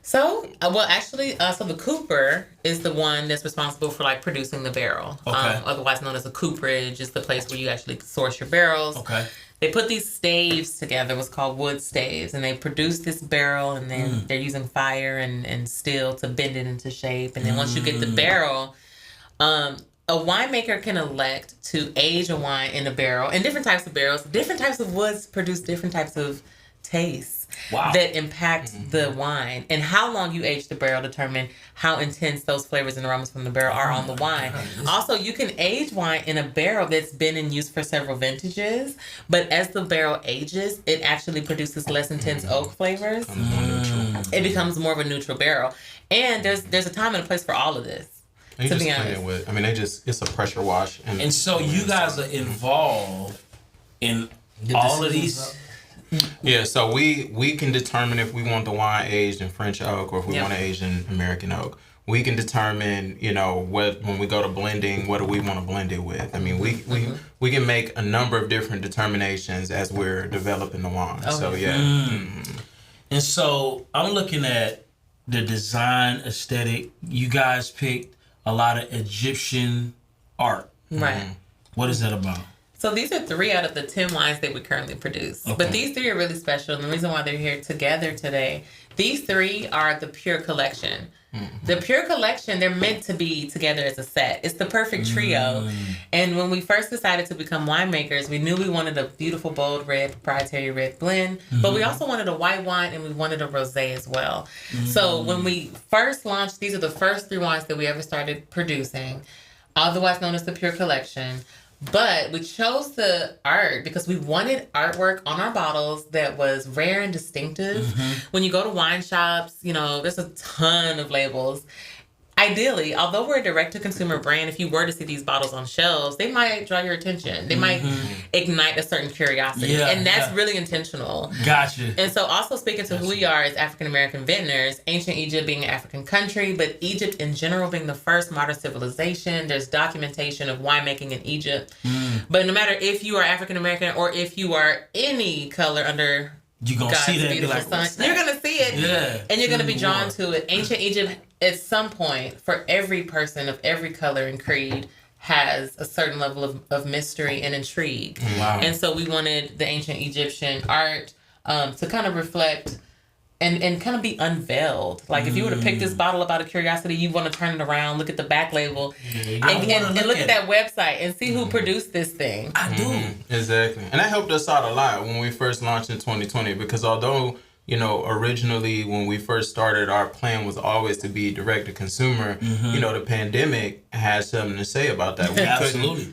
S3: So, so the cooper is the one that's responsible for like producing the barrel.
S2: Okay.
S3: Otherwise known as a cooperage, is the place where you actually source your barrels.
S2: Okay.
S3: They put these staves together, what's called wood staves, and they produce this barrel, and then they're using fire and steel to bend it into shape. And then once you get the barrel, a winemaker can elect to age a wine in a barrel, in different types of barrels. Different types of woods produce different types of tastes
S2: Wow.
S3: that impact the wine. And how long you age the barrel determine how intense those flavors and aromas from the barrel are on the wine. Also, you can age wine in a barrel that's been in use for several vintages, but as the barrel ages, it actually produces less intense oak flavors. It becomes more of a neutral barrel. And there's a time and a place for all of this.
S1: You
S3: To
S1: just
S3: be
S1: clean
S3: honest.
S1: it with. I mean, it's a pressure wash.
S2: And so you guys are involved in all of these.
S1: Yeah, so we can determine if we want the wine aged in French oak or if we
S3: Yep.
S1: want to age in American oak. We can determine, when we go to blending, what do we want to blend it with? I mean, we can make a number of different determinations as we're developing the wine.
S3: Oh,
S1: So yeah.
S2: And so I'm looking at the design aesthetic. You guys picked a lot of Egyptian art.
S3: Right.
S2: What is that about?
S3: So these are 3 out of the 10 wines that we currently produce.
S2: Okay.
S3: But these 3 are really special. And the reason why they're here together today, these 3 are the Pur collection. The Pur collection, they're meant to be together as a set. It's the perfect trio. And when we first decided to become winemakers, we knew we wanted a beautiful, bold, red, proprietary red blend. But we also wanted a white wine and we wanted a rosé as well. So when we first launched, these are the first 3 wines that we ever started producing, otherwise known as the Pur collection. But we chose the art because we wanted artwork on our bottles that was rare and distinctive. When you go to wine shops, there's a ton of labels. Ideally, although we're a direct-to-consumer brand, if you were to see these bottles on shelves, they might draw your attention. They might ignite a certain curiosity.
S2: Yeah,
S3: and that's really intentional.
S2: Gotcha.
S3: And so also speaking to who we are as African-American vintners, ancient Egypt being an African country, but Egypt in general being the first modern civilization, there's documentation of winemaking in Egypt. But no matter if you are African-American or if you are any color under
S2: You're going to
S3: God's
S2: see that and be
S3: beautiful
S2: like,
S3: sun,
S2: what's that?
S3: you're going to see it.
S2: Yeah.
S3: And you're going to be drawn
S2: Wow.
S3: to it. Ancient Egypt, at some point, for every person of every color and creed, has a certain level of mystery and intrigue.
S2: Wow.
S3: And so we wanted the ancient Egyptian art to kind of reflect and kind of be unveiled. Like if you were to pick this bottle up out of curiosity, you want to turn it around, look at the back label, and look at that website and see who produced this thing.
S2: I do.
S1: Exactly. And that helped us out a lot when we first launched in 2020 because although, originally when we first started, our plan was always to be direct to consumer, the pandemic had something to say about that.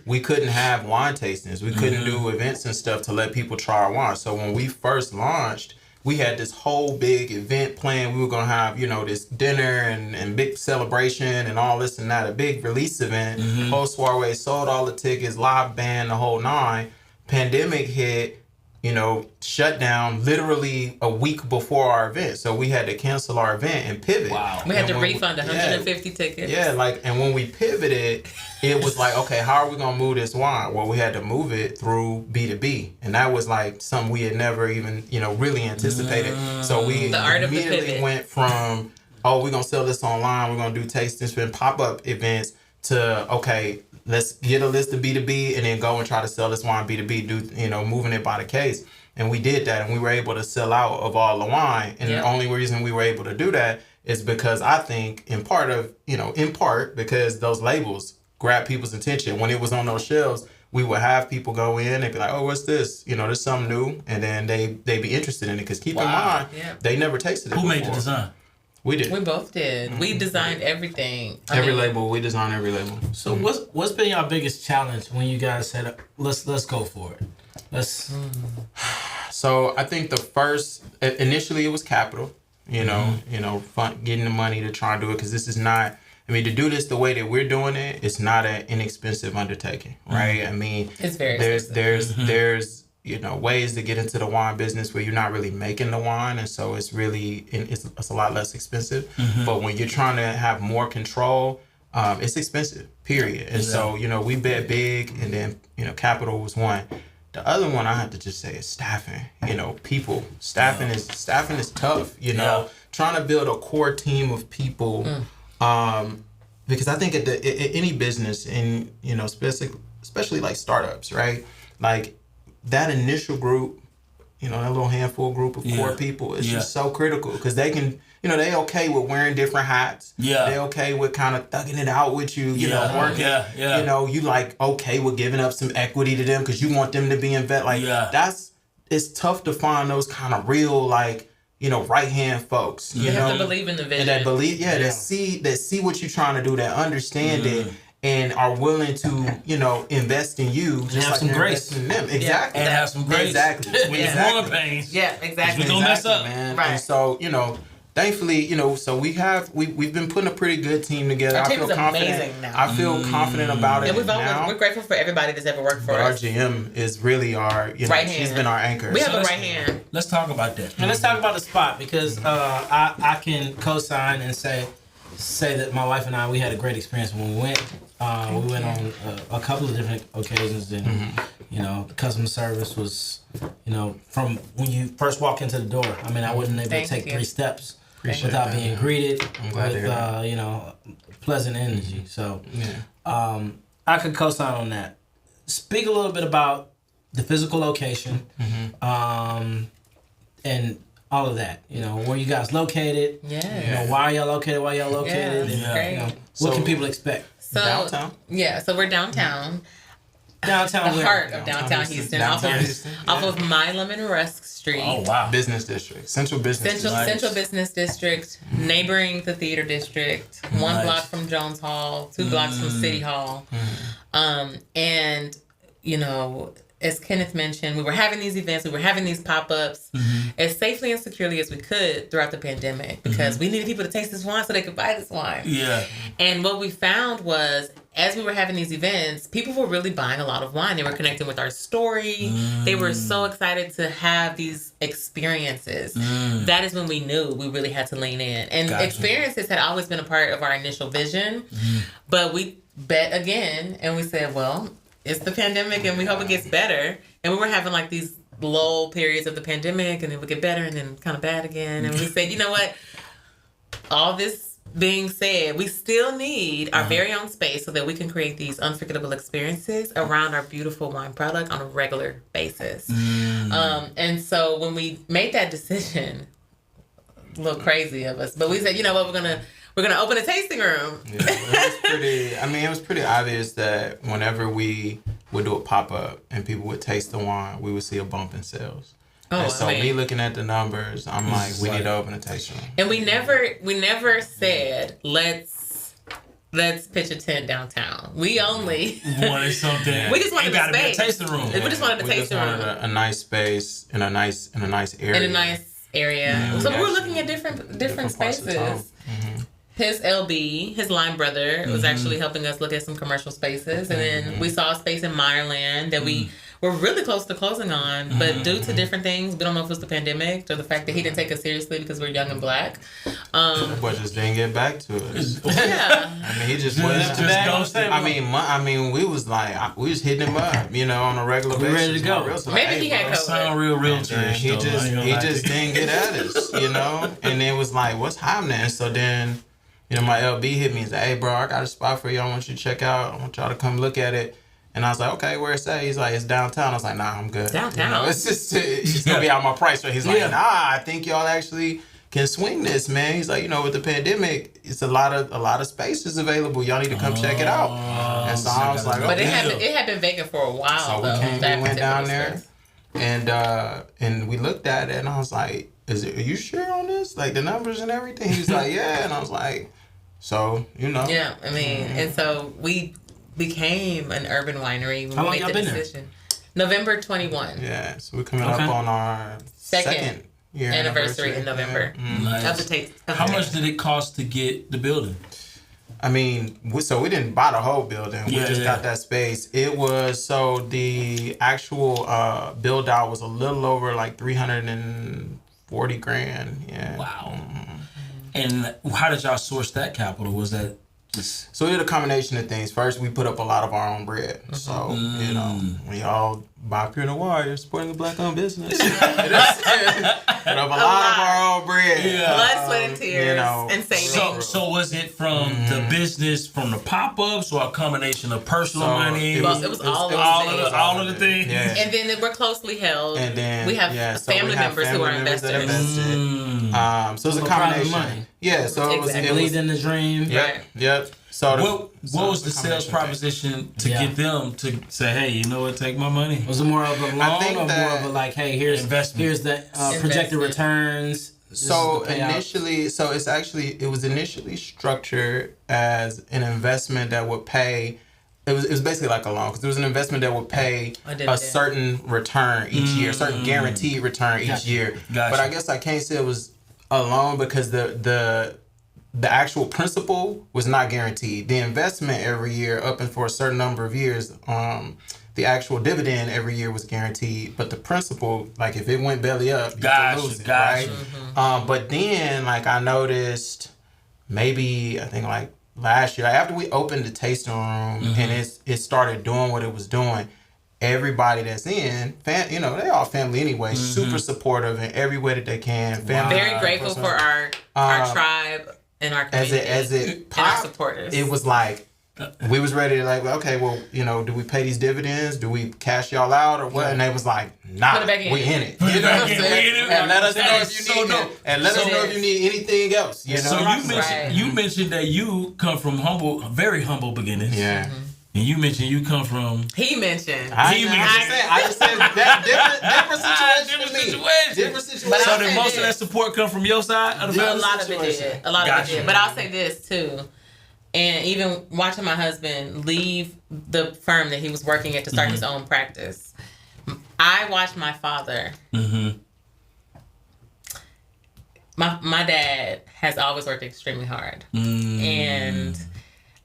S1: We couldn't have wine tastings. We couldn't do events and stuff to let people try our wine. So when we first launched, we had this whole big event plan. We were going to have, this dinner and big celebration and all this and that, a big release event, whole soiree, sold all the tickets, live band, the whole 9. Pandemic hit, shut down literally a week before our event. So we had to cancel our event and pivot.
S2: Wow.
S3: We had to
S1: when
S3: refund 150 tickets.
S1: Yeah, and when we pivoted, it was like, okay, how are we going to move this wine? Well, we had to move it through B2B. And that was like something we had never even, really anticipated. So we
S3: The art of the
S1: immediately
S3: pivot.
S1: went from, we're going to sell this online. We're going to do tastings and pop-up events to, okay, let's get a list of B2B and then go and try to sell this wine B2B, moving it by the case. And we did that and we were able to sell out of all the wine. And the only reason we were able to do that is because I think in part because those labels grab people's attention. When it was on those shelves, we would have people go in and be like, oh, what's this? There's something new. And then they'd be interested in it. Because keep in mind, they never tasted it
S2: Who
S1: before.
S2: made the design?
S1: We did.
S3: We both did. We designed everything.
S1: Label. We designed every label.
S4: So what's been your biggest challenge when you guys said let's go for it?
S1: So I think the first initially it was capital. Getting the money to try and do it because this is not. I mean, to do this the way that we're doing it, it's not an inexpensive undertaking, right? I mean,
S3: It's very
S1: there's ways to get into the wine business where you're not really making the wine, and so it's a lot less expensive. But when you're trying to have more control, it's expensive, period. And so we bet big, and then capital was one. The other one I have to just say is staffing. People. Staffing is tough. Trying to build a core team of people. Because I think at any business, and especially like startups, right? Like that initial group, that little handful group of core people is just so critical because they can, they okay with wearing different hats. Yeah. They okay with kind of thugging it out with you, working. Yeah. You like okay with giving up some equity to them because you want them to be invested. Like it's tough to find those kind of real, like, you know, right hand folks. You
S3: have
S1: know,
S3: to believe in the vision.
S1: and that believe, that see what you're trying to do, that understand it, and are willing to, you know, invest in you,
S4: and
S1: just
S4: have
S1: like
S4: some
S1: you're
S4: grace.
S1: investing in them. Exactly.
S2: And have some grace.
S1: Exactly.
S2: With the growing pains.
S3: Yeah, exactly.
S2: We gonna mess up,
S1: man.
S3: Right.
S1: And so, you know, thankfully, you know, so we've been putting a pretty good team together.
S3: Our
S1: I
S3: team
S1: feel
S3: is
S1: confident.
S3: amazing now.
S1: I feel confident about it.
S3: And
S1: now.
S3: we're grateful for everybody that's ever worked for
S1: But our
S3: us.
S1: GM is really our, you know,
S3: Right
S1: she's
S3: hand.
S1: been our anchor.
S3: We have
S2: So
S3: a
S2: let's-
S3: right hand.
S2: Let's talk about that.
S4: And let's talk about the spot, because I can co-sign and say that my wife and I, we had a great experience when we went. We went on a couple of different occasions, and you know, the customer service was, you know, from when you first walk into the door. I mean, I wasn't able to take 3 steps without being greeted with you know, pleasant energy. So I could co-sign on that. Speak a little bit about the physical location, and all of that. You know, where you guys located.
S3: Yeah.
S4: You know, why y'all located?
S3: Yeah,
S4: And,
S3: great.
S4: you know, what can people expect?
S3: So,
S1: Downtown?
S3: Yeah, so we're downtown.
S4: Downtown,
S3: The
S4: where?
S3: heart of downtown Houston.
S1: Downtown Houston,
S3: Off of Milam and Rusk Street.
S2: Oh wow.
S1: Business district, central business district.
S3: Central Business District, neighboring the theater district, 1 block from Jones Hall, 2 blocks from City Hall. And, you know, as Kenneth mentioned, we were having these events, we were having these pop-ups as safely and securely as we could throughout the pandemic, because we needed people to taste this wine so they could buy this wine.
S2: Yeah.
S3: And what we found was, as we were having these events, people were really buying a lot of wine. They were connecting with our story. They were so excited to have these experiences. That is when we knew we really had to lean in. And experiences had always been a part of our initial vision. But we bet again, and we said, well, it's the pandemic and we hope it gets better. And we were having like these lull periods of the pandemic, and it would get better and then kind of bad again. And we said, you know what? All this being said, we still need our very own space so that we can create these unforgettable experiences around our beautiful wine product on a regular basis. And so when we made that decision, a little crazy of us, but we said, you know what, we're gonna open a tasting room.
S1: It was pretty obvious that whenever we would do a pop-up and people would taste the wine, we would see a bump in sales. And so me looking at the numbers, I'm like, we need to open a tasting room.
S3: And we never said let's pitch a tent downtown. We only
S2: wanted something.
S3: We just wanted
S2: it gotta
S3: a space.
S2: be a tasting room.
S3: We just wanted a tasting room.
S1: A nice space in a nice area.
S3: In a nice area. So we were looking at different spaces. His LB, his line brother, was actually helping us look at some commercial spaces. And then we saw a space in Meyerland that we were really close to closing on. But due to different things, we don't know if it was the pandemic or the fact that he didn't take us seriously because we're young and black.
S1: But just didn't get back to us.
S3: Yeah.
S1: I mean, he just wasn't.
S2: ghosted.
S1: I mean, we was like, we was hitting him up, you know, on a regular basis.
S4: ready to go.
S3: Maybe he had COVID.
S2: Sound real
S1: And he just didn't get at us, you know? And it was like, what's happening? And so then, you know, my LB hit me and said, hey, bro, I got a spot for you. I want you to check out. I want y'all to come look at it. And I was like, okay, where it's at? He's like, it's downtown. I was like, nah, I'm good.
S3: Downtown?
S1: You know, it's just going to be out my price. Right? He's like, nah, I think y'all actually can swing this, man. He's like, you know, with the pandemic, it's a lot of spaces available. Y'all need to come check it out. And so I was like, okay.
S3: But it had been vacant for a while,
S1: So
S3: though.
S1: we went down there, and we looked at it, and I was like, are you sure on this? Like the numbers and everything? He was like, yeah. And I was like, so, you know.
S3: Yeah, I mean, and so we became an urban winery when
S4: How
S3: we
S4: long
S3: made
S4: y'all
S3: the
S4: been
S3: decision. November 21.
S1: Yeah, so we're coming up on our second year
S3: anniversary in November.
S2: Nice.
S3: Of the taste.
S2: How much did it cost to get the building?
S1: I mean, so we didn't buy the whole building. We just got that space. It was, so the actual build out was a little over like $340,000. Yeah.
S2: Wow. And how did y'all source that capital? Was that just...
S1: So we did a combination of things. First, we put up a lot of our own bread. So, you know, when y'all buy Pur Noire, you're supporting a black-owned business. Put up a lot of our own bread.
S3: Blood, sweat, and tears,
S1: you know,
S3: and saving.
S2: So was it from the business, from the pop-ups, or a combination of personal money?
S3: It was all
S2: of the things.
S1: Yeah.
S3: And then we're closely held.
S1: And then
S3: we have family members who are invested.
S1: So it's a combination. Yeah, so it was.
S3: Exactly.
S1: It was
S4: Believed in the dream.
S1: Yep. Yep. So
S2: What was the sales proposition to get them to say, hey, you know what, take my money?
S4: Was it more of a loan
S1: think
S4: or
S1: that
S4: more of a like, hey, here's the projected returns?
S1: So initially, it was initially structured as an investment that would pay. It was basically like a loan because it was an investment that would pay a certain return each year, a certain guaranteed return each year. But I guess I can't say it was a loan because the actual principal was not guaranteed. The investment every year, up and for a certain number of years, the actual dividend every year was guaranteed. But the principal, like if it went belly up, you could lose it, right? Mm-hmm. But then, like I noticed, maybe I think like last year, after we opened the tasting room and it started doing what it was doing, everybody that's in, they all family anyway, super supportive in every way that they can. Family,
S3: very grateful for our tribe and our community
S1: as it popped,
S3: and our supporters.
S1: It was like we was ready to like, okay, well, do we pay these dividends? Do we cash y'all out or what? And they was like, nah, we in it. You know what I'm saying? And let us know if you need it. And let us know if you need anything else. You know?
S2: So you mentioned that you come from very humble beginnings.
S1: Yeah.
S2: Mm-hmm. And you mentioned you come from.
S3: He mentioned.
S1: I just said that different situation. Different situation.
S2: So did most of that support come from your side of the family?
S3: A lot of it did. But I'll say this too. And even watching my husband leave the firm that he was working at to start his own practice, I watched my father. Mm-hmm. My dad has always worked extremely hard. And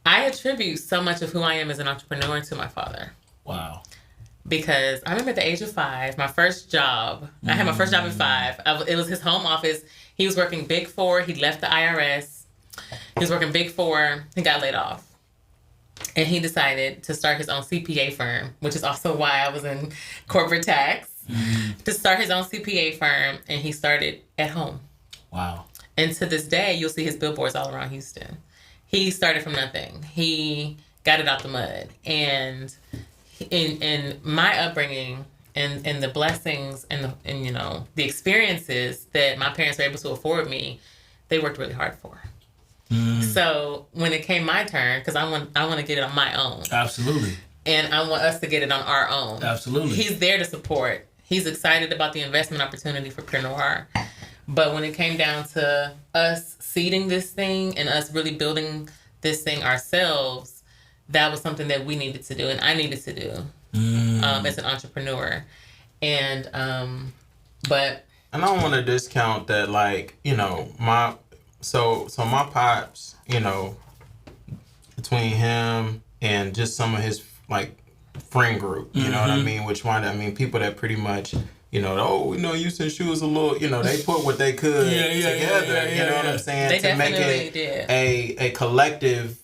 S3: I attribute so much of who I am as an entrepreneur to my father.
S2: Wow.
S3: Because I remember at the age of 5, my first job, I had my first job at 5. It was his home office. He was working Big 4. He left the IRS. He was working Big 4. He got laid off. And he decided to start his own CPA firm, which is also why I was in corporate tax, to start his own CPA firm. And he started at home.
S2: Wow.
S3: And to this day, you'll see his billboards all around Houston. He started from nothing. He got it out the mud. And in my upbringing and the blessings and the experiences that my parents were able to afford me, they worked really hard for. So when it came my turn, because I want to get it on my own.
S2: Absolutely.
S3: And I want us to get it on our own.
S2: Absolutely.
S3: He's there to support. He's excited about the investment opportunity for Pur Noire. But when it came down to us seeding this thing and us really building this thing ourselves, that was something that we needed to do and I needed to do as an entrepreneur. And but
S1: I don't want to discount that, like, my pops, between him and just some of his like friend group, you know what I mean, people that pretty much Houston shoes a little, they put what they could together, you know what I'm saying,
S3: they
S1: to make it a collective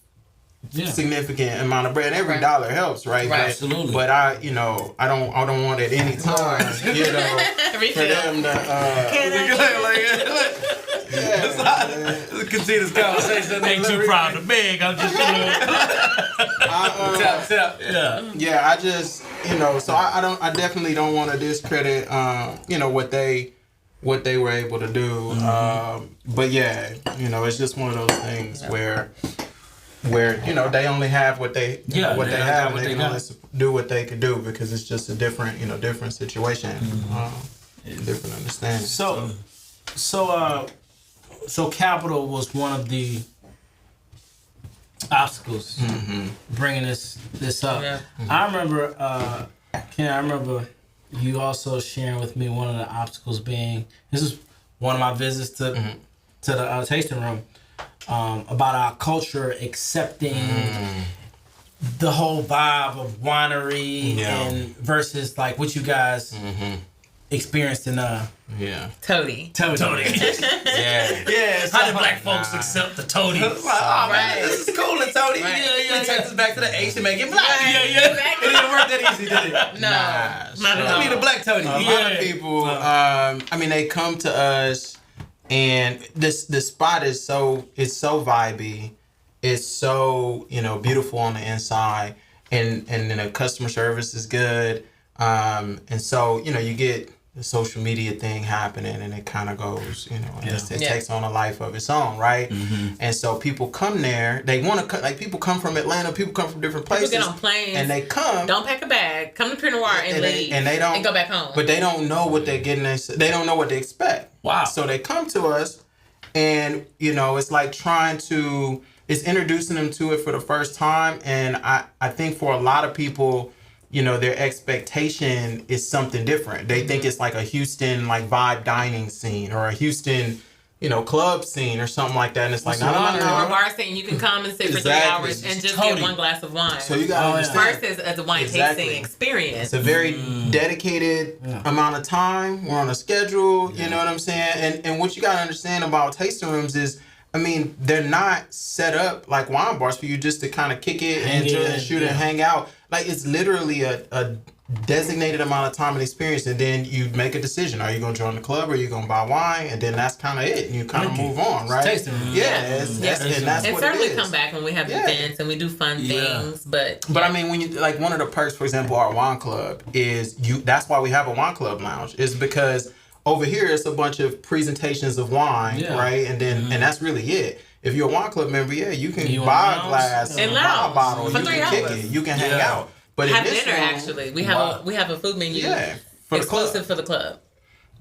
S1: significant amount of bread. And every dollar helps, right?
S3: Right.
S2: Absolutely.
S1: But I don't want at any time, for them to
S2: continue this conversation. Ain't too proud to beg. I'm just
S1: Yeah, I just so I definitely don't want to discredit what they were able to do. But yeah, it's just one of those things where they only have what they have, and they can only do what they could do because it's just a different different situation, different understanding.
S4: So capital was one of the obstacles bringing this up. Yeah. I remember, Ken, I remember you also sharing with me one of the obstacles being, this is one of my visits to the tasting room, about our culture accepting the whole vibe of winery and versus like what you guys experienced in
S3: Toady.
S2: Yeah. How did black folks accept the Toady?
S4: This is cool, and Toady. Yeah. Take us back to the H and make it black.
S3: Yeah.
S4: It didn't work that easy, did it?
S3: No.
S4: I need a black Toady.
S1: A lot of people, they come to us, and the spot is so vibey. It's so beautiful on the inside, and then the customer service is good. And so you get the social media thing happening, and it kind of goes, you know, and it
S3: Yeah.
S1: takes on a life of its own, right? And so people come there. They want to like people come from Atlanta. People come from different places.
S3: People get on planes
S1: and they come.
S3: Don't pack a bag. Come to Pur Noire and leave.
S1: And they don't
S3: and go back home.
S1: But they don't know what they're getting. They don't know what they expect.
S2: Wow.
S1: So they come to us, and you know, it's like it's introducing them to it for the first time. And I think for a lot of people, you know, their expectation is something different. They think it's like a Houston like vibe dining scene or a Houston, you know, club scene or something like that. And it's like, no.
S3: Or a bar scene, you can come and sit for 3 hours and just get one glass of wine.
S1: So you gotta understand.
S3: Versus as a wine tasting experience.
S1: It's a very dedicated amount of time. We're on a schedule, you know what I'm saying? And what you gotta understand about tasting rooms is, I mean, they're not set up like wine bars for you just to kind of kick it and shoot and hang out. Like, it's literally a designated amount of time and experience, and then you make a decision. Are you going to join the club, or are you going to buy wine? And then that's kind of it. And you kind of move on, right?
S4: Tasting room.
S1: And that's
S3: and
S1: what it
S3: certainly
S1: is.
S3: come back when we have events and we do fun things. But
S1: I mean, when you like one of the perks, for example, our wine club is that's why we have a wine club lounge, is because over here it's a bunch of presentations of wine, right? And then and that's really it. If you're a wine club member, you can buy a glass and buy a bottle.
S3: For
S1: you
S3: 3
S1: can
S3: hours.
S1: kick it. You can hang out. But
S3: have
S1: in this
S3: dinner
S1: room,
S3: actually. We have a food menu
S1: for
S3: exclusive for the club.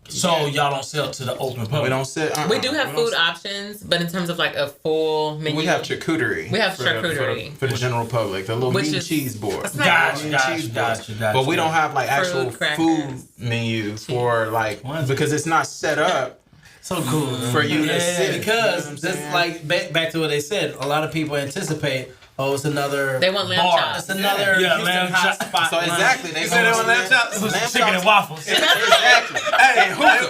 S2: So y'all don't sell to the open public?
S1: We don't sit.
S3: We do have food options, but in terms of like a full menu,
S1: we have charcuterie.
S3: We have charcuterie
S1: for the general public. The little meat and cheese board.
S2: Gotcha.
S1: But we don't have like actual food menu for like because it's not set up.
S4: So cool
S1: for you to sit.
S4: Because that's like back to what they said. A lot of people anticipate, it's another
S3: they want lamb chops.
S4: It's another Houston hot spot.
S1: So exactly, they
S4: said they want lamb chops.
S2: Chicken and waffles.
S1: Exactly. Hey, hookah.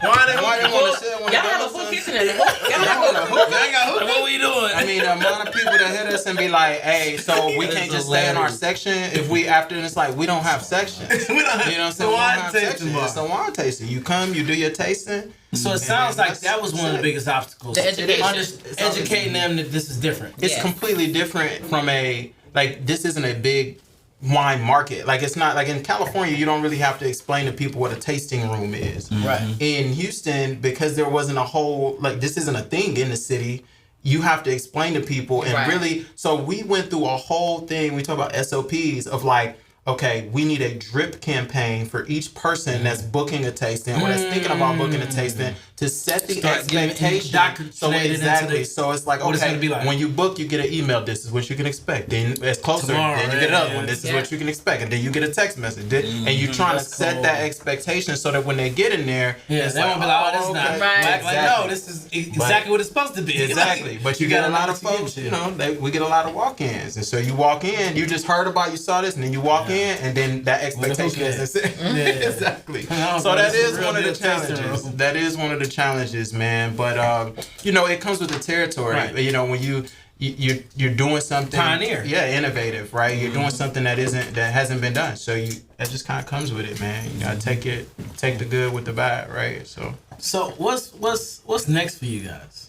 S1: Why they want to sit?
S3: Y'all have a full kitchen in the hookah. Y'all have hookah.
S2: What we doing?
S1: I mean, the amount of people that hit us and be like, "Hey, so we can't just stay in our section if we after?" And it's like we don't have sections. You know what I'm saying? We don't have sections. It's a wine tasting. You come, you do your tasting.
S4: So it sounds like that was one of the biggest obstacles.
S3: The education.
S4: Educating them that this is different.
S1: It's completely different from this isn't a big wine market. Like, it's not like in California, you don't really have to explain to people what a tasting room is.
S4: Right.
S1: In Houston, because there wasn't a whole, like, this isn't a thing in the city, you have to explain to people and really, so we went through a whole thing, we talk about SOPs of like, okay, we need a drip campaign for each person that's booking a tasting or that's thinking about booking a tasting to set the expectation. So exactly. So it's like, okay, when you book, you get an email. This is what you can expect. Then it's closer. Then you get another one. This is what you can expect. And then you get a text message. And you're trying to set that expectation so that when they get in there,
S4: they won't be like, this is not right. Like, no, this is exactly what it's supposed to be.
S1: Exactly. But you get a lot of folks, you know, we get a lot of walk-ins. And so you walk in, you just heard about, you saw this, and then you walk in, and then that expectation is exactly. So that is one of the challenges. That is one of the challenges, man. But you know, it comes with the territory. Right. You know, when you're doing something
S4: pioneer,
S1: innovative, right? You're doing something that hasn't been done. So that just kind of comes with it, man. You gotta take the good with the bad, right?
S4: So what's next for you guys?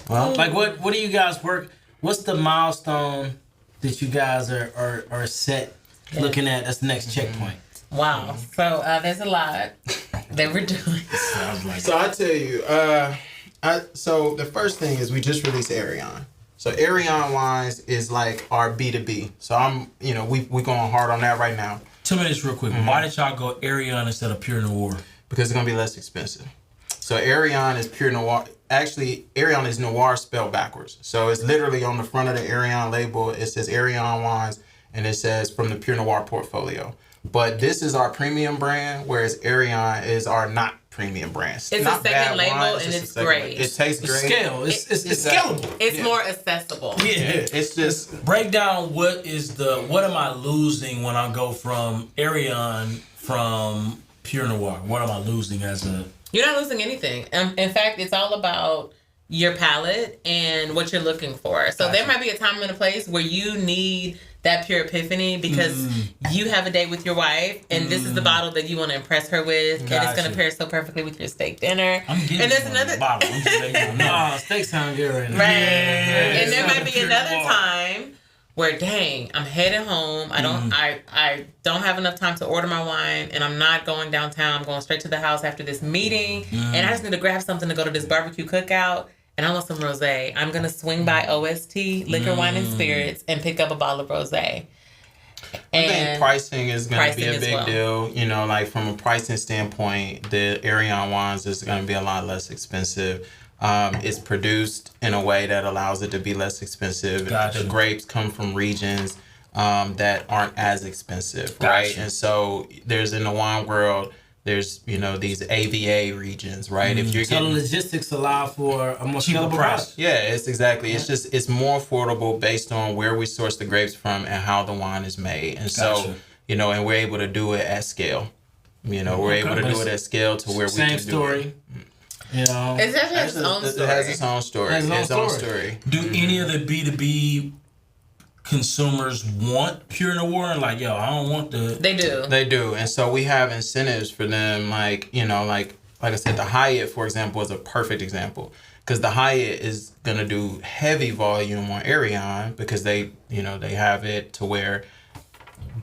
S4: Well, like what do you guys work? What's the milestone that you guys are set looking at? That's the next checkpoint.
S3: Wow. So there's a lot that we're doing.
S1: So I tell you, so the first thing is we just released Arion. So Arion Wines is like our B2B. So we going hard on that right now.
S2: 2 minutes real quick. Why did y'all go Arion instead of Pur Noire?
S1: Because it's gonna be less expensive. So Arion is Pur Noire. Actually, Arion is Noire spelled backwards. So it's literally on the front of the Arion label. It says Arion Wines, and it says from the Pur Noire portfolio. But this is our premium brand, whereas Arion is our not premium brand.
S3: It's a second label, and it's great.
S1: It tastes great.
S4: It's scalable.
S3: It's more accessible.
S2: Yeah.
S1: It's just
S2: break down what am I losing when I go from Arion from Pur Noire? What am I losing as a...
S3: You're not losing anything. In fact, it's all about your palate and what you're looking for. So there might be a time and a place where you need that pure epiphany because you have a date with your wife and this is the bottle that you want to impress her with and it's going to pair so perfectly with your steak dinner.
S2: I'm getting
S3: there's another
S2: bottle. I'm just letting you know.
S4: Steak sound good right now.
S3: Right. And there might be another time where dang, I'm headed home. I don't have enough time to order my wine, and I'm not going downtown. I'm going straight to the house after this meeting, and I just need to grab something to go to this barbecue cookout. And I want some rosé. I'm gonna swing by OST Liquor, Wine, and Spirits and pick up a bottle of rosé.
S1: I think pricing is going to be a big
S3: well.
S1: deal. You know, like from a pricing standpoint, the Arion wines is going to be a lot less expensive. It's produced in a way that allows it to be less expensive.
S2: Gotcha.
S1: The grapes come from regions that aren't as expensive, right?
S2: Gotcha.
S1: And so there's in the wine world, there's, you know, these AVA regions, right? If you're
S4: So the logistics allow for a more
S2: Cheaper
S4: scalable
S2: price.
S4: price.
S1: yeah, it's exactly. It's just it's more affordable based on where we source the grapes from and how the wine is made. And so,
S2: Gotcha.
S1: you know, and we're able to do it at scale. You know, we're able to do it at scale to where we can
S4: Same
S1: do
S4: story.
S1: it.
S4: You know,
S3: It definitely has its own
S1: It
S3: story.
S1: has its own story.
S4: Has its own
S1: Its own
S4: story.
S1: story.
S2: Do any of the B2B consumers want Pur Noire? And like, yo, I don't want the...
S3: They do.
S1: They do. And so we have incentives for them, like, you know, like I said, the Hyatt, for example, is a perfect example. Because the Hyatt is going to do heavy volume on Arion because they, you know, they have it to where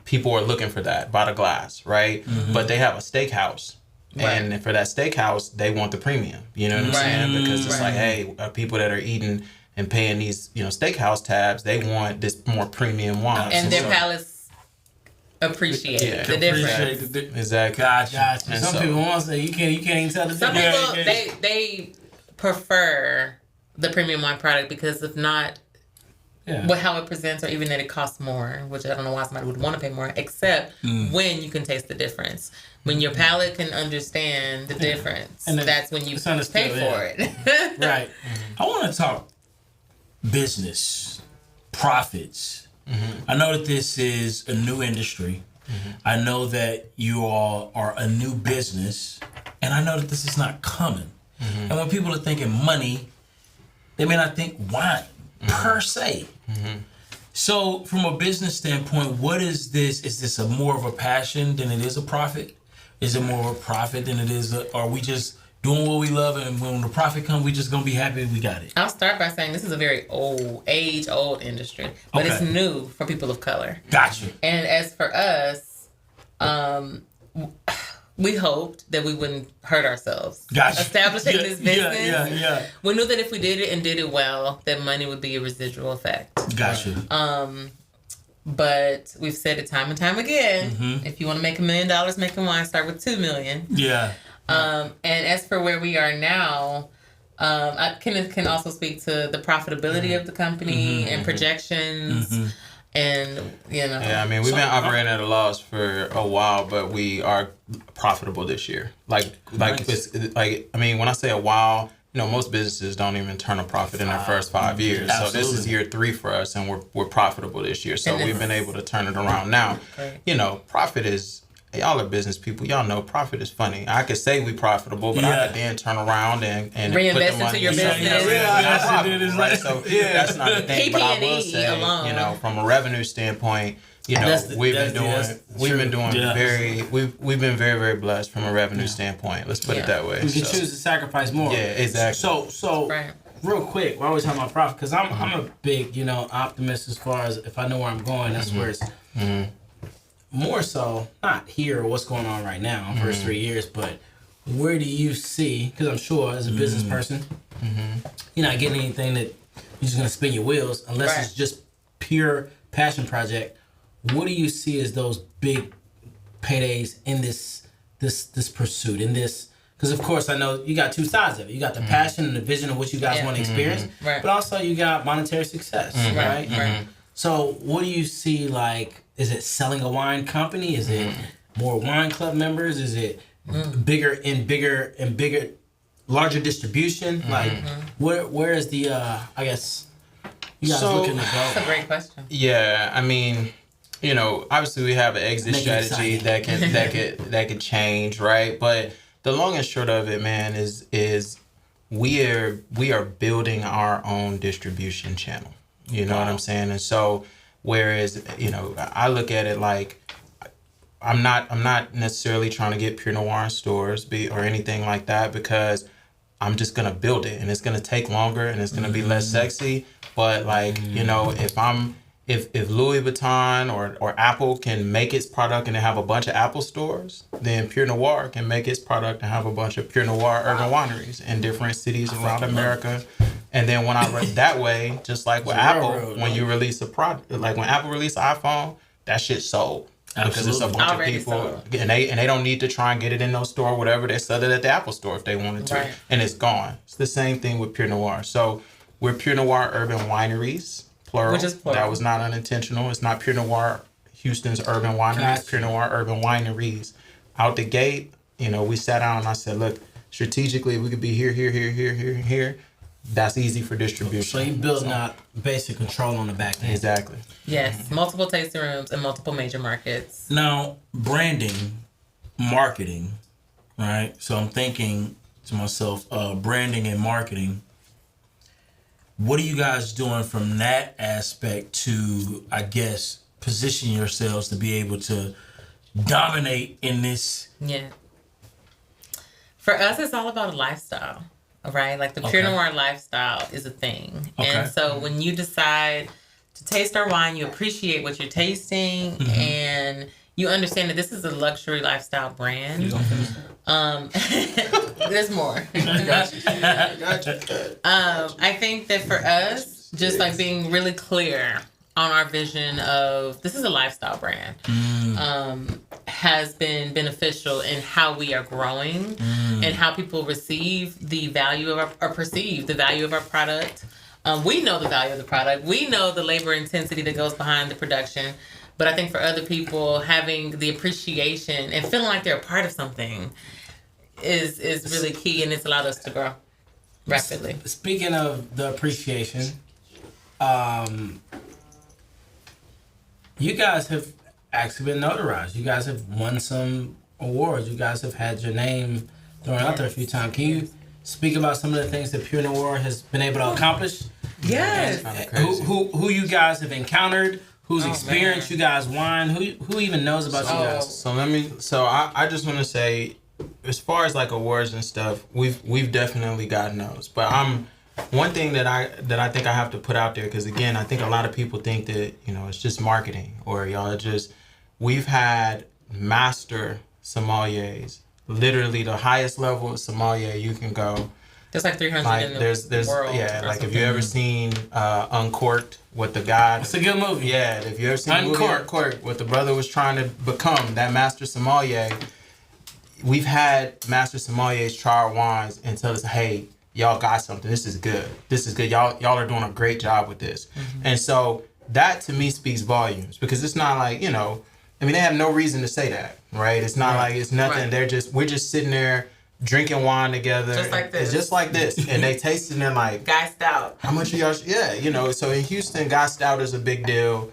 S1: people are looking for that by the glass, right? But they have a steakhouse.
S3: Right.
S1: And for that steakhouse, they want the premium. You know what I'm saying? Because it's like, hey, people that are eating and paying these, you know, steakhouse tabs, they want this more premium wine.
S3: And their
S1: So-
S3: palates appreciate
S1: Yeah.
S3: the difference.
S1: Exactly.
S2: Gotcha.
S1: And
S4: some
S1: so-
S4: people want to say you can't even tell the
S3: Some
S4: difference.
S3: people they prefer the premium wine product because if not, how it presents or even that it costs more, which I don't know why somebody would want to pay more, except when you can taste the difference. When your palate can understand the difference,
S4: And
S3: that's when you
S4: it's
S3: pay
S4: understood,
S3: for it.
S4: Right.
S2: I want to talk business, profits. I know that this is a new industry. I know that you all are a new business, and I know that this is not common. And when people are thinking money, they may not think wine per se. So from a business standpoint, what is this? Is this a more of a passion than it is a profit? Is it more of a profit than it is are we just doing what we love, and when the profit comes, we just gonna be happy we got it?
S3: I'll start by saying this is a very age-old industry, but it's
S2: Okay.
S3: new for people of color.
S2: Gotcha.
S3: And as for us, we hoped that we wouldn't hurt ourselves.
S2: Gotcha.
S3: Establishing this business.
S2: Yeah.
S3: We knew that if we did it and did it well, that money would be a residual effect.
S2: Gotcha.
S3: But we've said it time and time again. If you want to make $1 million making wine, start with $2 million.
S2: Yeah.
S3: And as for where we are now, Kenneth can also speak to the profitability of the company and projections. And, you know.
S1: Yeah, I mean, we've been operating at a loss for a while, but we are profitable this year. Like
S2: Nice.
S1: it's like, I mean, when I say a while, you know, most businesses don't even turn a profit in their first 5 years. So this is
S2: Absolutely.
S1: year 3 for us, and we're profitable this year. So
S3: And
S1: we've been able to turn it around now.
S3: Great.
S1: You know, profit is. Y'all are business people. Y'all know profit is funny. I could say we profitable, but I
S2: Yeah.
S1: could then turn around and
S3: Reinvest
S1: put the money
S3: into your
S1: into
S3: business.
S1: something else.
S2: Yeah,
S1: That's
S2: that's
S1: profit,
S2: it, it's
S1: right?
S2: like-
S1: So
S2: yeah.
S1: that's not the thing. But I will
S3: PP&E
S1: say,
S3: alone.
S1: you know, from a revenue standpoint, you know,
S4: That's the-
S1: we've
S4: that's
S1: been
S4: the-
S1: doing
S4: that's
S1: we've
S4: true.
S1: been doing
S2: Yeah.
S1: we've been very, very blessed from a revenue standpoint. Let's put it that way.
S4: We can
S1: So,
S4: choose to sacrifice more.
S1: Yeah, exactly.
S4: So
S3: Right.
S4: real quick, we're always talking about profit because I'm a big, you know, optimist as far as if I know where I'm going, that's where it's more so not here or what's going on right now, first 3 years, but where do you see? Because I'm sure as a business person, you're not getting anything that you're just gonna spin your wheels unless
S3: Right.
S4: it's just pure passion project. What do you see as those big paydays in this pursuit in this? Because of course I know you got two sides of it. You got the passion and the vision of what you guys
S3: Yeah.
S4: want to experience,
S3: Right.
S4: but also you got monetary success, right?
S3: Right.
S4: So what do you see? Like, is it selling a wine company? Is it more wine club members? Is it bigger, larger distribution? Like, where is the? I guess you guys
S1: So-
S4: looking to
S3: That's a
S4: go.
S3: great question.
S1: Yeah, I mean, you know, obviously we have an exit
S4: Make it
S1: strategy
S4: exciting.
S1: that can change, right? But the long and short of it, man, is we are building our own distribution channel. You know what I'm saying? And so whereas, you know, I look at it like I'm not necessarily trying to get Pur Noire in stores or anything like that because I'm just gonna build it and it's gonna take longer and it's gonna be less sexy. But like, you know, if I'm if Louis Vuitton or Apple can make its product and have a bunch of Apple stores, then Pur Noire can make its product and have a bunch of Pur Noire urban wineries in different cities around America. And then when I read that way, just like with Apple, when you release a product, like when Apple released the iPhone, that shit sold. Because it's a bunch of people, and they don't need to try and get it in those store, whatever. They sell it at the Apple store if they wanted to, and it's gone. It's the same thing with Pur Noire. So we're Pur Noire Urban Wineries, plural.
S3: Which is plural.
S1: That was not unintentional. It's not Pur Noire Houston's Urban Wineries. Pur Noire Urban Wineries. Out the gate, we sat down and I said, look, strategically, we could be here, here, here, here, here, here. That's easy for distribution.
S4: So you building out basic control on the back end.
S1: Exactly.
S3: Yes, multiple tasting rooms in multiple major markets.
S2: Now, branding, marketing, right? So I'm thinking to myself, branding and marketing. What are you guys doing from that aspect to, I guess, position yourselves to be able to dominate in this?
S3: Yeah. For us, it's all about a lifestyle. Right? Like the Pur Noire lifestyle is a thing.
S2: Okay.
S3: And so when you decide to taste our wine, you appreciate what you're tasting and you understand that this is a luxury lifestyle brand. There's more. I think that for us, just like being really clear on our vision of this is a lifestyle brand has been beneficial in how we are growing and how people receive the value of our, or perceive the value of our product. We know the value of the product. We know the labor intensity that goes behind the production. But I think for other people, having the appreciation and feeling like they're a part of something is really key, and it's allowed us to grow rapidly.
S4: Speaking of the appreciation, you guys have actually been notarized. You guys have won some awards. You guys have had your name thrown out there a few times. Can you speak about some of the things that Pur Noire has been able to accomplish?
S3: Yes.
S4: Who you guys have encountered? Whose experience you guys won? Who even knows about you guys?
S1: So I just want to say, as far as like awards and stuff, we've definitely gotten those. But one thing that I think I have to put out there, because again, I think a lot of people think that it's just marketing or y'all just. We've had master sommeliers, literally the highest level of sommelier you can go.
S3: There's like 300
S1: like
S3: in the
S1: there's
S3: world.
S1: Yeah, like if you ever seen Uncorked, what the guy.
S4: It's a good movie.
S1: Yeah, if you ever seen the movie Uncorked, what the brother was trying to become, that master sommelier. We've had master sommeliers try our wines and tell us, hey, y'all got something. This is good. This is good. Y'all are doing a great job with this. And so that to me speaks volumes, because it's not like, they have no reason to say that, right? It's not like it's nothing.
S3: Right.
S1: We're just sitting there drinking wine together.
S3: Just like this.
S1: It's just like this. And they taste it and they're like,
S3: Guy Stout.
S1: how much are y'all? Yeah, so in Houston, Guy Stout is a big deal.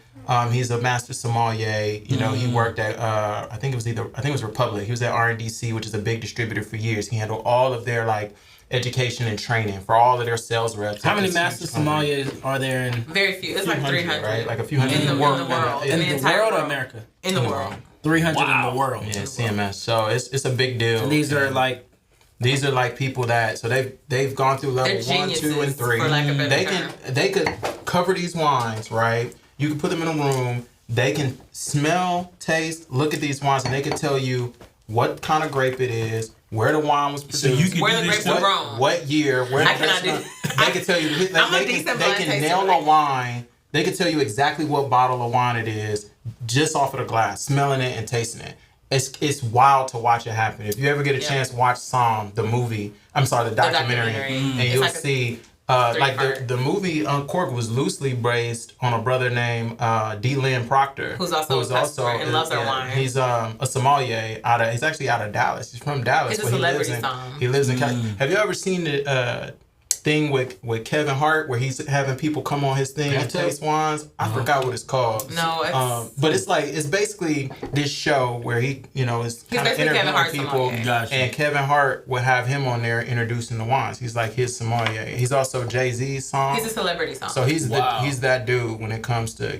S1: He's a master sommelier. He worked at, I think it was Republic. He was at R&DC, which is a big distributor for years. He handled all of their education and training for all of their sales reps.
S4: How many master sommeliers are there in?
S3: Very few. It's like 300.
S1: Right? Like a few hundred
S3: in the world.
S4: In the world or America?
S3: In the world.
S4: 300 in the world.
S1: Yeah, CMS. So it's a big deal.
S4: And these are like
S1: people that they've gone through level 1, 2, and 3.
S3: For lack of better term.
S1: They could cover these wines, right? You can put them in a room. They can smell, taste, look at these wines, and they can tell you what kind of grape it is, where the wine was produced,
S2: So you can
S3: where the grapes were grown,
S1: what year, where
S3: I cannot do.
S1: They can tell you. They can nail a wine. They can tell you exactly what bottle of wine it is just off of the glass, smelling it and tasting it. It's wild to watch it happen. If you ever get a chance to watch the movie, the documentary. And you'll see the movie Uncork was loosely based on a brother named D. Lynn Proctor,
S3: who's also a customer and loves our wine.
S1: He's a sommelier he's actually out of Dallas. He's from Dallas.
S3: He's a celebrity song.
S1: He lives in California. Have you ever seen the thing with Kevin Hart where he's having people come on his thing and taste wines? I forgot what it's called.
S3: No, it's
S1: but it's basically this show where he is kind of interviewing people, and Kevin Hart would have him on there introducing the wines. He's like his sommelier. He's also Jay-Z's song.
S3: He's a celebrity song.
S1: So he's that dude when it comes to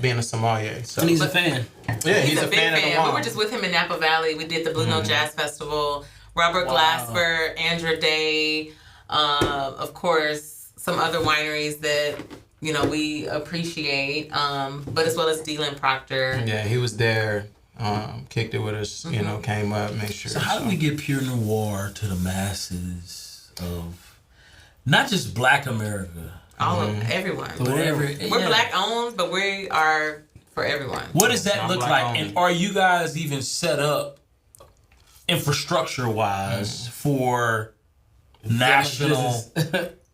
S1: being a sommelier. So
S4: and he's a fan.
S1: Yeah, he's a
S3: big
S1: fan of the wine.
S3: We were just with him in Napa Valley. We did the Blue Note Jazz Festival. Robert Glasper, Andra Day. Of course, some other wineries that we appreciate, but as well as Dylan Proctor.
S1: Yeah, he was there, kicked it with us, came up, made sure.
S2: So how do we get Pur Noire to the masses of not just Black America?
S3: All of everyone. We're Black owned, but we are for everyone.
S2: What does that look like? And are you guys even set up infrastructure wise for national?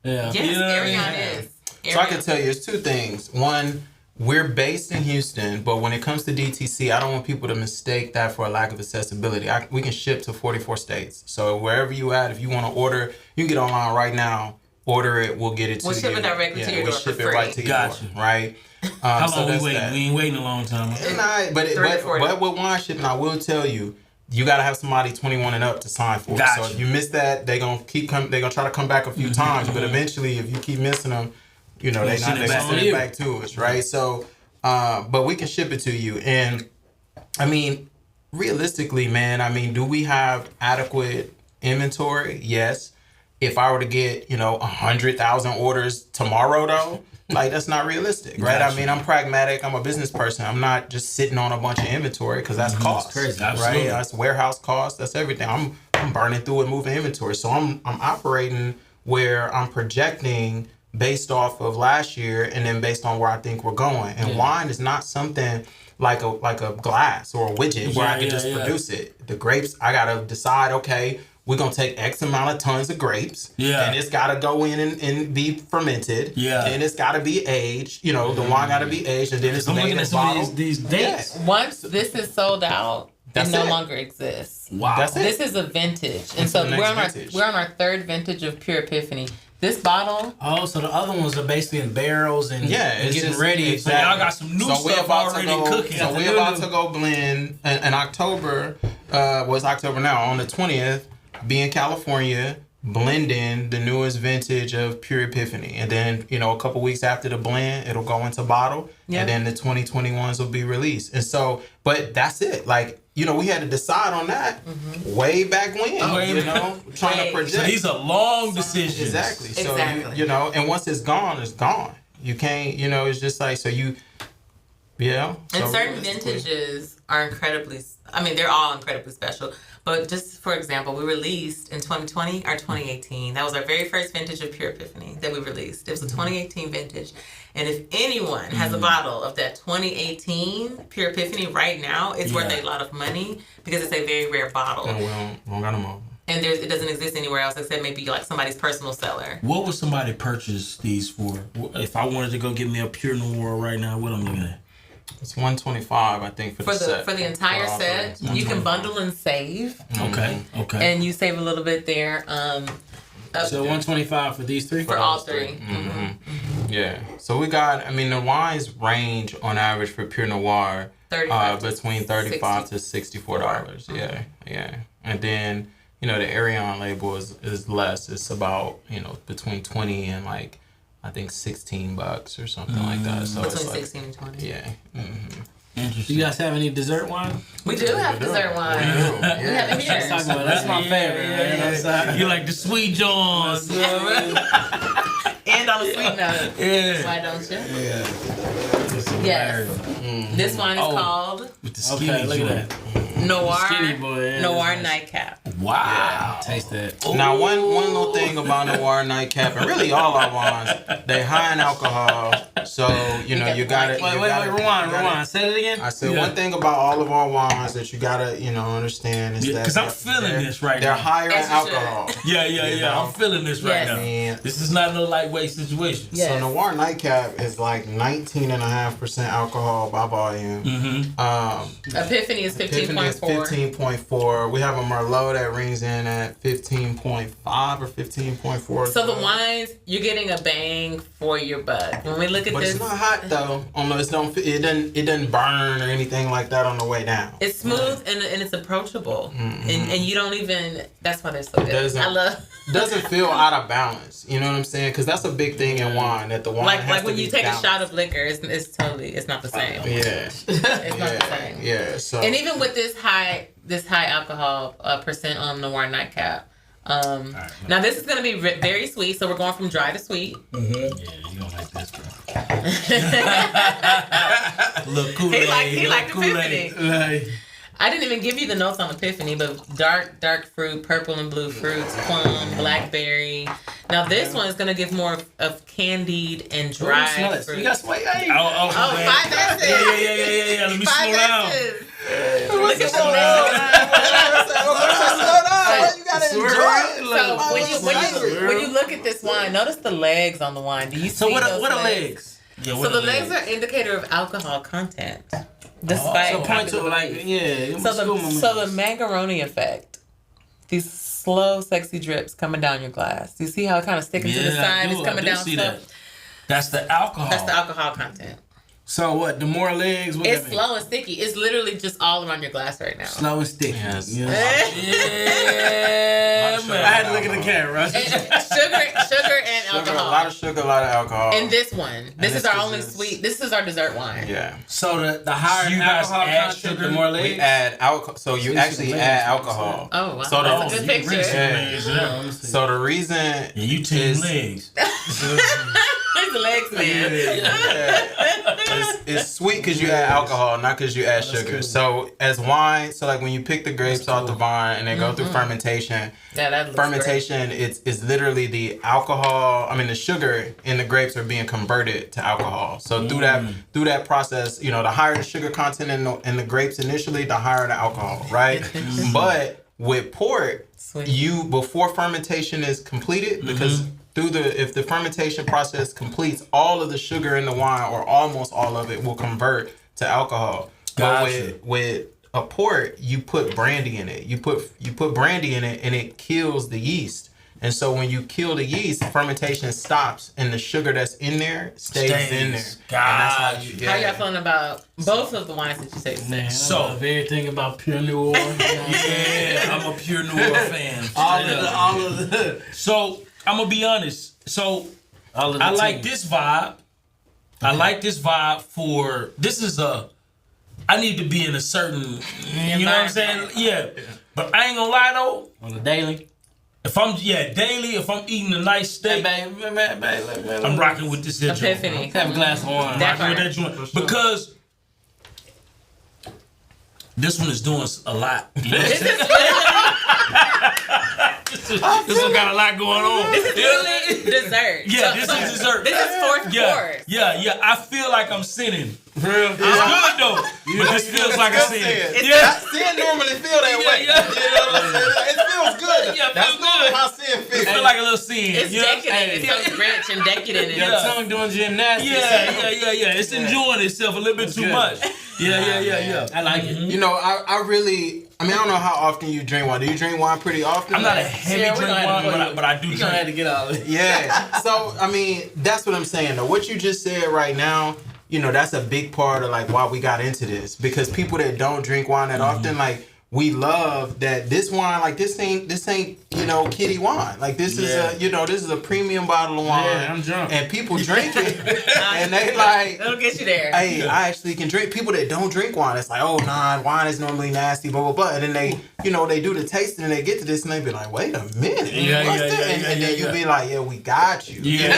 S3: Yes, Arion is.
S1: So I can tell you, it's two things. One, we're based in Houston, but when it comes to DTC, I don't want people to mistake that for a lack of accessibility. We can ship to 44 states. So wherever you at, if you want to order, you can get online right now. Order it, we'll get it to you.
S3: We'll ship it directly to your door for free.
S1: We'll ship it right to your door, right?
S2: How long we waiting? We ain't waiting a long time.
S1: But with wine shipping, I will tell you, you gotta have somebody 21 and up to sign for it. So if you miss that, they gonna try to come back a few times. But eventually, if you keep missing them, they send it back to us, right? So, but we can ship it to you. And I mean, realistically, man, do we have adequate inventory? Yes. If I were to get 100,000 orders tomorrow, though, like that's not realistic, right?
S2: Gotcha.
S1: I'm pragmatic. I'm a business person. I'm not just sitting on a bunch of inventory because that's cost,
S2: crazy.
S1: right?
S2: Absolutely.
S1: That's warehouse cost. That's everything. I'm burning through and moving inventory, so I'm operating where I'm projecting based off of last year and then based on where I think we're going. And wine is not something like a glass or a widget where I can just produce it. The grapes, I gotta decide. Okay. We're going to take X amount of tons of grapes. Yeah. And it's got to go in and be fermented. Yeah. And it's got to be aged. The wine got to be aged. And then it's made in a bottle.
S2: These dates.
S3: Yeah. Once this is sold out, it no longer exists.
S2: Wow.
S1: That's it.
S3: This is a vintage. And so we're on our third vintage of Pure Epiphany. This bottle.
S4: Oh, so the other ones are basically in barrels and getting ready.
S2: Exactly. So y'all got some new stuff already cooking.
S1: So we're about to go blend in October. It's October now, on the 20th. Be in California, blending the newest vintage of Pure Epiphany. And then, a couple weeks after the blend, it'll go into bottle. Yeah. And then the 2021s will be released. And so, but that's it. Like, we had to decide on that way back when, trying to project.
S2: So these are long decisions.
S1: Exactly. So, and once it's gone, it's gone. You can't, it's just like, so you, yeah.
S3: And certain vintages are they're all incredibly special. But just for example, we released in 2020 our 2018. That was our very first vintage of Pure Epiphany that we released. It was a 2018 vintage. And if anyone has a bottle of that 2018 Pure Epiphany right now, it's worth a lot of money because it's a very rare bottle.
S1: And we don't got them all.
S3: And it doesn't exist anywhere else except maybe like somebody's personal cellar.
S2: What would somebody purchase these for? If I wanted to go get me a Pur Noire right now, what I'm looking at?
S1: It's $125, I think, for the set.
S3: For the entire set, you can bundle and save.
S2: Okay.
S3: And you save a little bit there.
S4: So $125 for these three?
S3: For all three.
S1: Mm-hmm. Yeah. So we got, the wines range on average for Pur Noire between $35 to $64. Yeah. And then, the Arion label is less. It's about, between 20 and like, I think $16 or something like that. So
S3: between
S1: it's
S3: 16 and 20.
S1: Yeah. Mm-hmm.
S4: Interesting. You guys have any dessert wine?
S3: We do have dessert wine. We have it here.
S4: That's my favorite.
S2: Yeah. You like the sweet Johns.
S3: And on a sweet note.
S2: Yeah.
S3: Why don't you?
S2: Yeah.
S3: Yes. This wine is called
S2: with the skinny
S4: look at that.
S3: Noire Nightcap.
S2: Wow.
S4: Yeah, taste that.
S1: Now, one little thing about Noire Nightcap, and really all our wines, they high in alcohol. So, you got it.
S4: Wait, rewind. Say it again.
S1: I said one thing about all of our wines that you got to, understand is that.
S2: Because I'm feeling this right now.
S1: They're higher in alcohol.
S2: Yeah. I'm feeling this right now. This is not no lightweight situation.
S1: Yes. So, Noire Nightcap is like 19.5% alcohol by volume.
S3: Mm-hmm. Epiphany is 15.4.
S1: 15.4. We have a Merlot that rings in at 15.5 or 15.4.
S3: So the wines, you're getting a bang for your buck. When we look at
S1: but
S3: this,
S1: it's not hot though. It doesn't burn or anything like that on the way down.
S3: It's smooth and it's approachable, and you don't even. That's why they're so good.
S1: Doesn't feel out of balance. You know what I'm saying? Because that's a big thing in wine, that the wine has
S3: like
S1: to
S3: when
S1: be
S3: you take
S1: balanced.
S3: a shot of liquor, it's not the same.
S1: It's
S3: not the same.
S1: So
S3: and even with this high alcohol percent on Noire Nightcap, Now this is gonna be very sweet, so we're going from dry to sweet.
S2: Yeah, you don't like this, bro. Look, Kool-Aid.
S3: He liked Epiphany. I didn't even give you the notes on Epiphany, but dark fruit, purple and blue fruits, plum, blackberry. Now this one is gonna give more of candied and dry fruit.
S4: You got some white guy?
S3: Oh, 5 S's.
S2: Yeah. Let me slow down.
S3: Look at the
S1: You gotta enjoy it.
S3: So when you look at this wine, notice the legs on the wine. Do you see
S4: So what
S3: those
S4: are legs?
S2: Yeah,
S3: So the legs are indicator of alcohol content. Despite
S4: So point to
S3: So the macaroni effect. These slow, sexy drips coming down your glass. Do you see how it kind of sticking to the side? It's coming down slow.
S2: That's the alcohol.
S3: That's the alcohol content.
S4: So what? The more legs? What
S3: It's slow and sticky. It's literally just all around your glass right now.
S4: Slow and sticky.
S2: Yes.
S4: Yeah.
S2: Man.
S4: I had to look at the camera.
S3: And sugar and alcohol.
S1: A lot of sugar, a lot of alcohol.
S3: And this one. This is our only
S1: is-
S3: sweet. This is our dessert wine.
S1: Yeah.
S4: So the higher
S2: You guys
S4: alcohol
S2: add
S4: content,
S2: sugar,
S4: the more
S1: We
S4: legs.
S1: add alcohol. So you actually add alcohol.
S3: Oh, wow.
S1: So
S3: That's a
S1: the,
S3: good picture.
S2: Yeah.
S1: so the reason
S2: You team
S1: is-
S2: legs.
S3: It's the legs, man.
S1: it's sweet because you add alcohol, not because you add sugar.
S4: cool.
S1: So as wine, so like when you pick the grapes off the vine and they go through fermentation,
S3: Yeah, that looks
S1: fermentation it's literally the alcohol. I mean the sugar in the grapes are being converted to alcohol. So through that process, the higher the sugar content in the grapes initially, the higher the alcohol, right? But with port,
S3: Sweet.
S1: before fermentation is completed, because if the fermentation process completes, all of the sugar in the wine or almost all of it will convert to alcohol.
S2: Gotcha.
S1: But with a port, you put brandy in it. You put brandy in it and it kills the yeast. And so when you kill the yeast, fermentation stops and the sugar that's in there stays in there.
S2: Gotcha.
S3: How y'all feeling about both of the wines that you tasted?
S4: Man,
S2: So-
S4: I love everything about Pur Noire.
S2: Yeah, I'm a Pur Noire fan.
S4: all of the
S2: So I'm gonna be honest. So I like this vibe. I like this vibe for this is I need to be in a certain you know what I'm saying? Yeah. But I ain't gonna lie though.
S4: on the daily.
S2: If I'm daily, if I'm eating a nice steak, I'm rocking with this.
S3: Epiphany.
S4: Have a glass of wine.
S3: That
S2: Rocking with that joint because this one is doing a lot. You know what I'm saying? This one got a lot going on.
S3: This is really dessert.
S2: Yeah, this is dessert.
S3: This is fourth course.
S2: Yeah. I feel like I'm sinning. It's good though. But this feels like a sin.
S1: Sin normally feel that way.
S2: Yeah.
S1: You know what I'm saying? It feels good.
S2: Yeah, it
S1: That's
S2: feels
S1: normally
S2: good.
S1: how sin feels.
S2: It feels like a little sin.
S3: It's
S2: you know?
S3: decadent. It feels rich and decadent.
S4: Your tongue doing gymnastics.
S2: Yeah. It's enjoying itself a little bit too
S4: good.
S2: much. Yeah.
S4: I like it.
S1: I don't know how often you drink wine. Do you drink wine pretty often?
S2: I'm not a heavy
S4: Yeah, we
S2: drink
S4: gonna have to
S2: wine,
S4: put
S2: but I do
S4: You gonna have to
S2: drink.
S4: get all of it.
S1: Yeah. So, that's what I'm saying, though. What you just said right now, that's a big part of, like, why we got into this. Because people that don't drink wine that often, like, we love that this wine, like, this ain't kiddie wine. Like, this is this is a premium bottle of wine.
S4: Yeah, I'm drunk.
S1: And people drink it, and they like,
S3: It'll get you there.
S1: hey, I actually can drink. People that don't drink wine, it's like, oh, nah, wine is normally nasty, blah, blah, blah. And then they, they do the tasting and they get to this and they be like, wait a minute.
S2: Yeah,
S1: what's
S2: yeah,
S1: that?
S2: yeah,
S1: And
S2: yeah,
S1: then you
S2: yeah.
S1: be like, yeah, we got you.
S2: Yeah.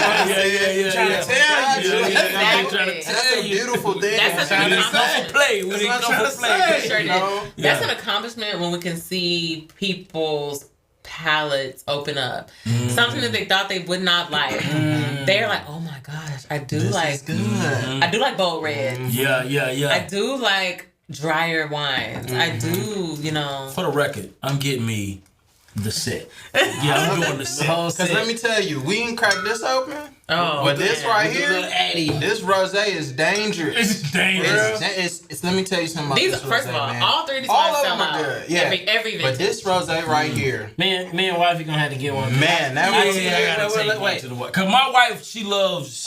S1: Trying to tell you.
S3: Exactly.
S1: That's a beautiful thing.
S3: That's
S1: I'm
S3: a
S1: trying to say.
S2: Play. We didn't come for play.
S3: Sure
S1: You know?
S3: That's an accomplishment when we can see people's palates open up. Something that they thought they would not like. They're like, oh my gosh, I do like bold red.
S2: Yeah.
S3: I do like drier wines. I do,
S2: For the record, I'm getting me the set. Yeah, I'm doing the set.
S1: Because let me tell you, we ain't cracked this open.
S3: Oh,
S1: But this
S3: man.
S1: right here, this rosé is dangerous.
S2: It's dangerous.
S1: It's let me tell you something about
S3: These,
S1: this
S3: first of
S1: rosé,
S3: all,
S1: man.
S3: all three of these
S1: All
S3: wines
S1: of
S3: sell
S1: them are
S3: out.
S1: good. Yeah.
S3: Every vintage.
S1: But this rosé right here,
S4: Me and wifey gonna have to get one.
S1: man, that
S2: I
S1: rosé.
S2: gotta take one to the wife. Cause my wife, she loves.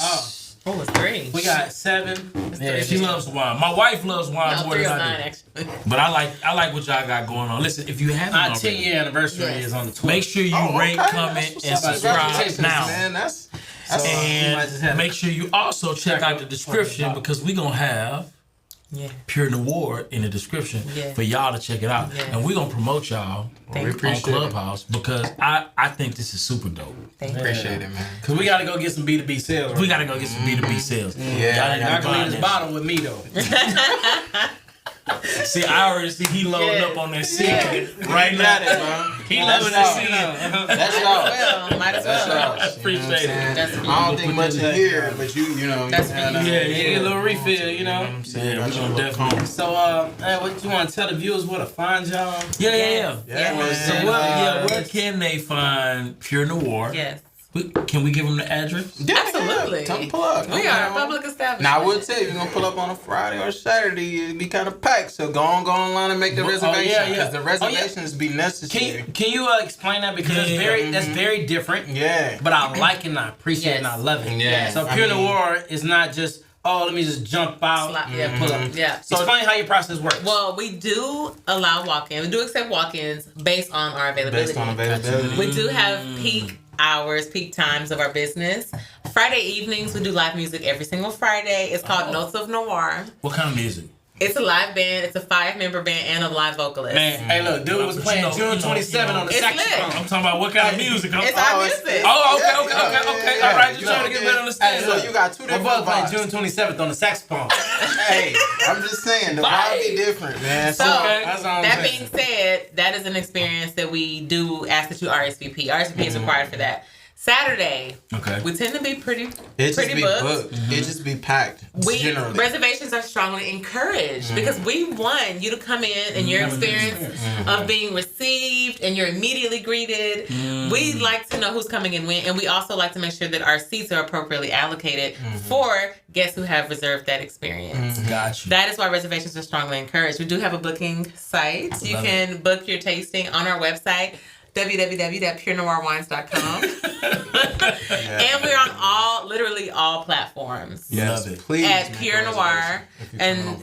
S3: Oh, it's three.
S4: We got 7. Yeah,
S2: She loves wine. My wife loves wine
S3: No,
S2: more
S3: 3
S2: than
S3: of
S2: I
S3: 9
S2: do.
S3: actually.
S2: But I like what y'all got going on. Listen, if you haven't
S4: Our
S2: already,
S4: 10-year anniversary
S3: Yes.
S4: is on the 12th.
S2: make sure you rate, comment, and subscribe
S1: Congratulations,
S2: now.
S1: man. That's
S4: you might just have
S2: And make sure you also check out the description because we're gonna have Pur Noire in the description for y'all to check it out. And we're going to promote y'all on Clubhouse because I think this is super dope.
S1: Appreciate it, man.
S4: Because we got to go get some B2B sales.
S2: We got to go get some B2B sales.
S1: Yeah.
S4: Y'all can leave this bottle with me, though.
S2: See, I already see he loading up on that seat right now. He loving that seat.
S1: That's y'all.
S3: Well, might as well.
S2: I appreciate it.
S1: I don't think much in here, but you know.
S3: That's
S4: a little refill, you know.
S2: Yeah, we're gonna definitely.
S4: So, what you want to tell the viewers where to find y'all?
S2: Yeah.
S3: So
S2: where can they find Pur Noire?
S3: Yes.
S2: Can we give them the address?
S1: Yeah,
S3: Absolutely.
S1: Come pull up.
S3: We are a public establishment.
S1: Now, I will tell you, if you're going to pull up on a Friday or Saturday, it'd be kind of packed. So go online and make the reservation. Because the reservations be necessary.
S4: Can you explain that? Because that's very different.
S1: Yeah.
S4: But I like it and I appreciate it and I love it.
S1: Yeah.
S4: So Pur Noire is not just, let me just jump out and pull up.
S3: Yeah.
S4: So explain how your process works.
S3: Well, we do allow walk-ins. We do accept walk-ins based on our availability.
S1: Based on availability.
S3: We do have peak hours, peak times of our business. Friday evenings, we do live music every single Friday. It's called Notes of Noir.
S2: What kind of music?
S3: It's a live band. It's a 5-member band and a live vocalist.
S4: Man, hey, look, dude was playing June 27 on the saxophone.
S2: I'm talking about what kind of music.
S3: It's our music.
S2: Okay. All right, you're trying to get better understanding.
S1: So you got two different
S4: vibes.
S1: vibes.
S4: June 27th on the saxophone.
S1: Hey, I'm just saying, the vibe be different, man.
S3: So,
S4: that's all
S3: that being said, that is an experience that we do ask that you RSVP. RSVP is required for that. Saturday, we tend to be pretty booked.
S1: It just be packed. Generally.
S3: Reservations are strongly encouraged because we want you to come in and your experience of being received and you're immediately greeted. We like to know who's coming and when, and we also like to make sure that our seats are appropriately allocated for guests who have reserved that experience.
S2: Got you.
S3: That is why reservations are strongly encouraged. We do have a booking site. You can book your tasting on our website, www.purnoirewines.com. And we're on literally all platforms.
S1: Yes,
S2: love it.
S1: Please
S3: at Pur Noire and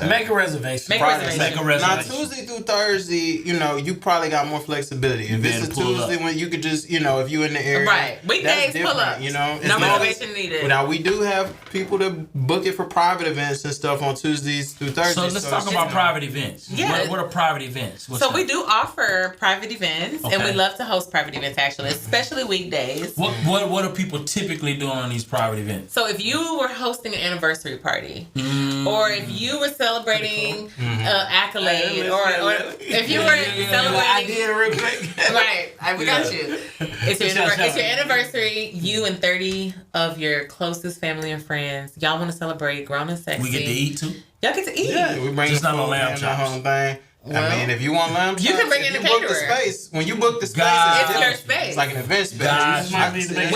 S4: make a reservation.
S1: Now Tuesday through Thursday, you probably got more flexibility. If it's a Tuesday when you could just, if you in the area,
S3: right? Weekdays pull up. No reservation needed.
S1: Now we do have people that book it for private events and stuff on Tuesdays through Thursdays.
S2: So let's talk about private events.
S3: Yeah.
S2: What are private events?
S3: We do offer private events. And we love to host private events, actually, especially weekdays.
S2: What are people typically doing on these private events?
S3: So if you were hosting an anniversary party, or if you were celebrating accolade, or if you were celebrating,
S4: real quick.
S3: right? We got you. It's your anniversary. You and 30 of your closest family and friends. Y'all want to celebrate grown and sexy.
S2: We get to eat too.
S3: Y'all get to eat.
S1: Yeah, we bring
S2: just not no lamb
S1: chops.
S2: chops.
S1: Whole thing. Well, I mean, if you want lamb chops,
S3: you can bring in the caterer.
S1: Book the space. When you book the space,
S3: it's your space.
S1: It's like an event space.
S3: We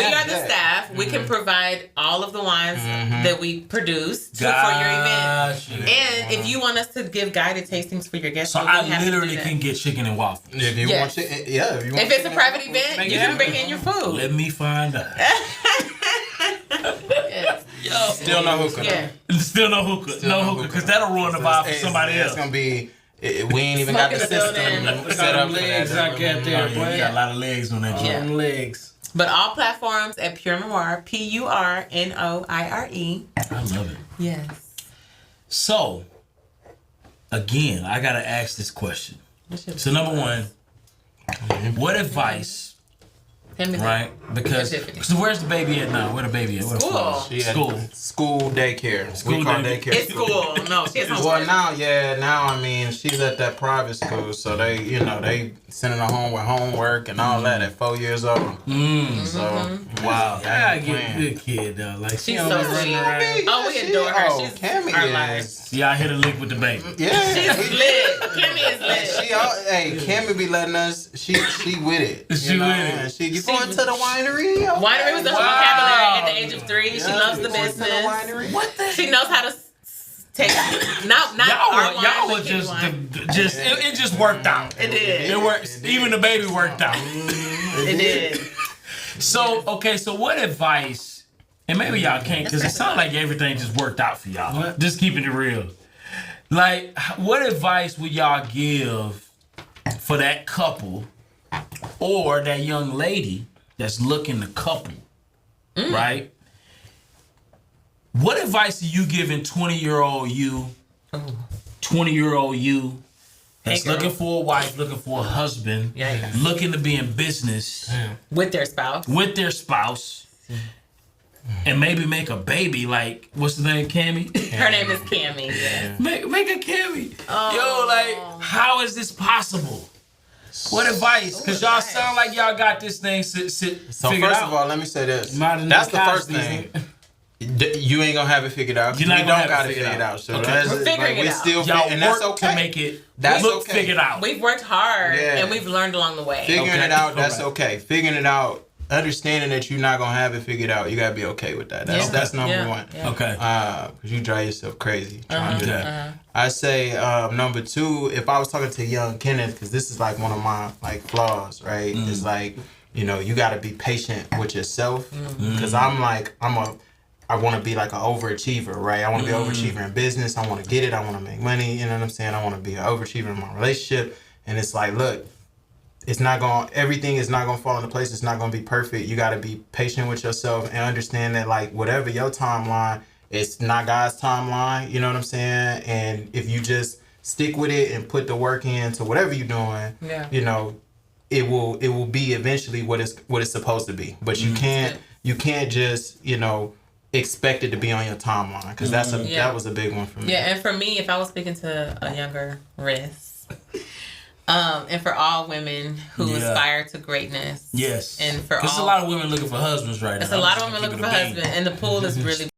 S3: are the staff. We can provide all of the wines that we produce for your event. And if you want us to give guided tastings for your guests,
S2: so I literally can get chicken and waffles.
S1: If you want chicken, if
S3: it's a private event, you can bring in your food.
S2: Let me find out.
S1: Still no hookah.
S3: Yeah.
S2: Still no hookah. No hookah, because that'll ruin the vibe for somebody else.
S1: It's gonna be. We ain't even got the system set up.
S4: Legs I got there, boy.
S2: You got a lot of legs on that joint.
S4: Legs.
S3: But all platforms at Pur Noire, PURNOIRE.
S2: I love it.
S3: Yes.
S2: So, again, I gotta ask this question. So number one, what advice? Right, because so where's the baby at now? Where the baby at?
S3: School
S1: daycare. We call daycare.
S3: It's school. No, she's home.
S1: Well, now I mean she's at that private school, so they sending her home with homework and all that at 4 years old. So
S2: wow,
S4: I get a good kid though. Like
S3: she's so sweet. Oh, we adore her. She's
S1: Cammy
S3: our life.
S2: Yeah, I hit a lick with the baby.
S1: Yeah,
S3: she's lit. Cammy is lit.
S1: Cammy be letting us. She with it.
S2: She with it.
S1: You going to the winery? Okay.
S3: Winery was the vocabulary at the age of 3. She loves the business.
S1: What the?
S3: She knows how to take not
S2: y'all were just it just worked out.
S3: It did.
S2: It worked. Even the baby worked out.
S3: It did.
S2: So what advice? And maybe y'all can't, because it sounds like everything just worked out for y'all. What? Just keeping it real. Like, what advice would y'all give for that couple or that young lady that's looking to couple, right? What advice are you giving 20-year-old you 20-year-old you that's
S3: Hey, girl.
S2: looking for a wife, looking for a husband,
S3: Yeah.
S2: looking to be in business
S3: With their spouse.
S2: And maybe make a baby, like, what's the name, Cammy?
S3: Her name is Cammy. Yeah.
S2: make a Cammy.
S3: Oh.
S2: Yo, like, how is this possible? What advice? Because y'all sound like y'all got this thing
S1: So
S2: figured
S1: first
S2: out.
S1: of all, let me say this.
S4: Modern
S1: That's the
S4: Cosby's
S1: first thing. You ain't gonna have it figured out.
S2: You're not
S1: we
S2: gonna
S1: don't
S2: have
S1: got
S2: it
S1: it
S2: figured
S1: figured
S2: out.
S1: out. So
S2: Okay.
S1: that's
S3: We're figuring it
S1: we
S3: out.
S1: still
S2: Y'all
S1: and that's
S2: work
S1: okay.
S2: to make it
S1: That's
S2: look
S1: okay.
S2: figured out.
S3: We've worked hard
S1: Yeah.
S3: and we've learned along the way.
S1: Figuring
S2: Okay.
S1: it out, that's
S2: Alright.
S1: okay. Figuring it out, understanding that you're not gonna have it figured out, you gotta be okay with that. That's number one.
S3: Yeah.
S2: Okay.
S1: Because you drive yourself crazy trying to do
S2: Okay.
S1: that. I say number two, if I was talking to young Kenneth, because this is like one of my like flaws, right? It's like, you know, you got to be patient with yourself. Because I want to be like an overachiever, right? I want to be an overachiever in business. I want to get it. I want to make money. You know what I'm saying? I want to be an overachiever in my relationship. And it's like, look, everything is not going to fall into place. It's not going to be perfect. You got to be patient with yourself and understand that like whatever your timeline, it's not God's timeline. You know what I'm saying? And if you just stick with it and put the work into whatever you're doing, you know, it will be eventually what it's supposed to be. But you can't just, you know, expect it to be on your timeline, because that was a big one for me.
S3: Yeah, and for me, if I was speaking to a younger Riss, and for all women who aspire to greatness,
S2: Yes.
S3: and for
S2: There's a lot of women looking for husbands right now.
S3: There's a lot of women looking for husbands, and the pool is really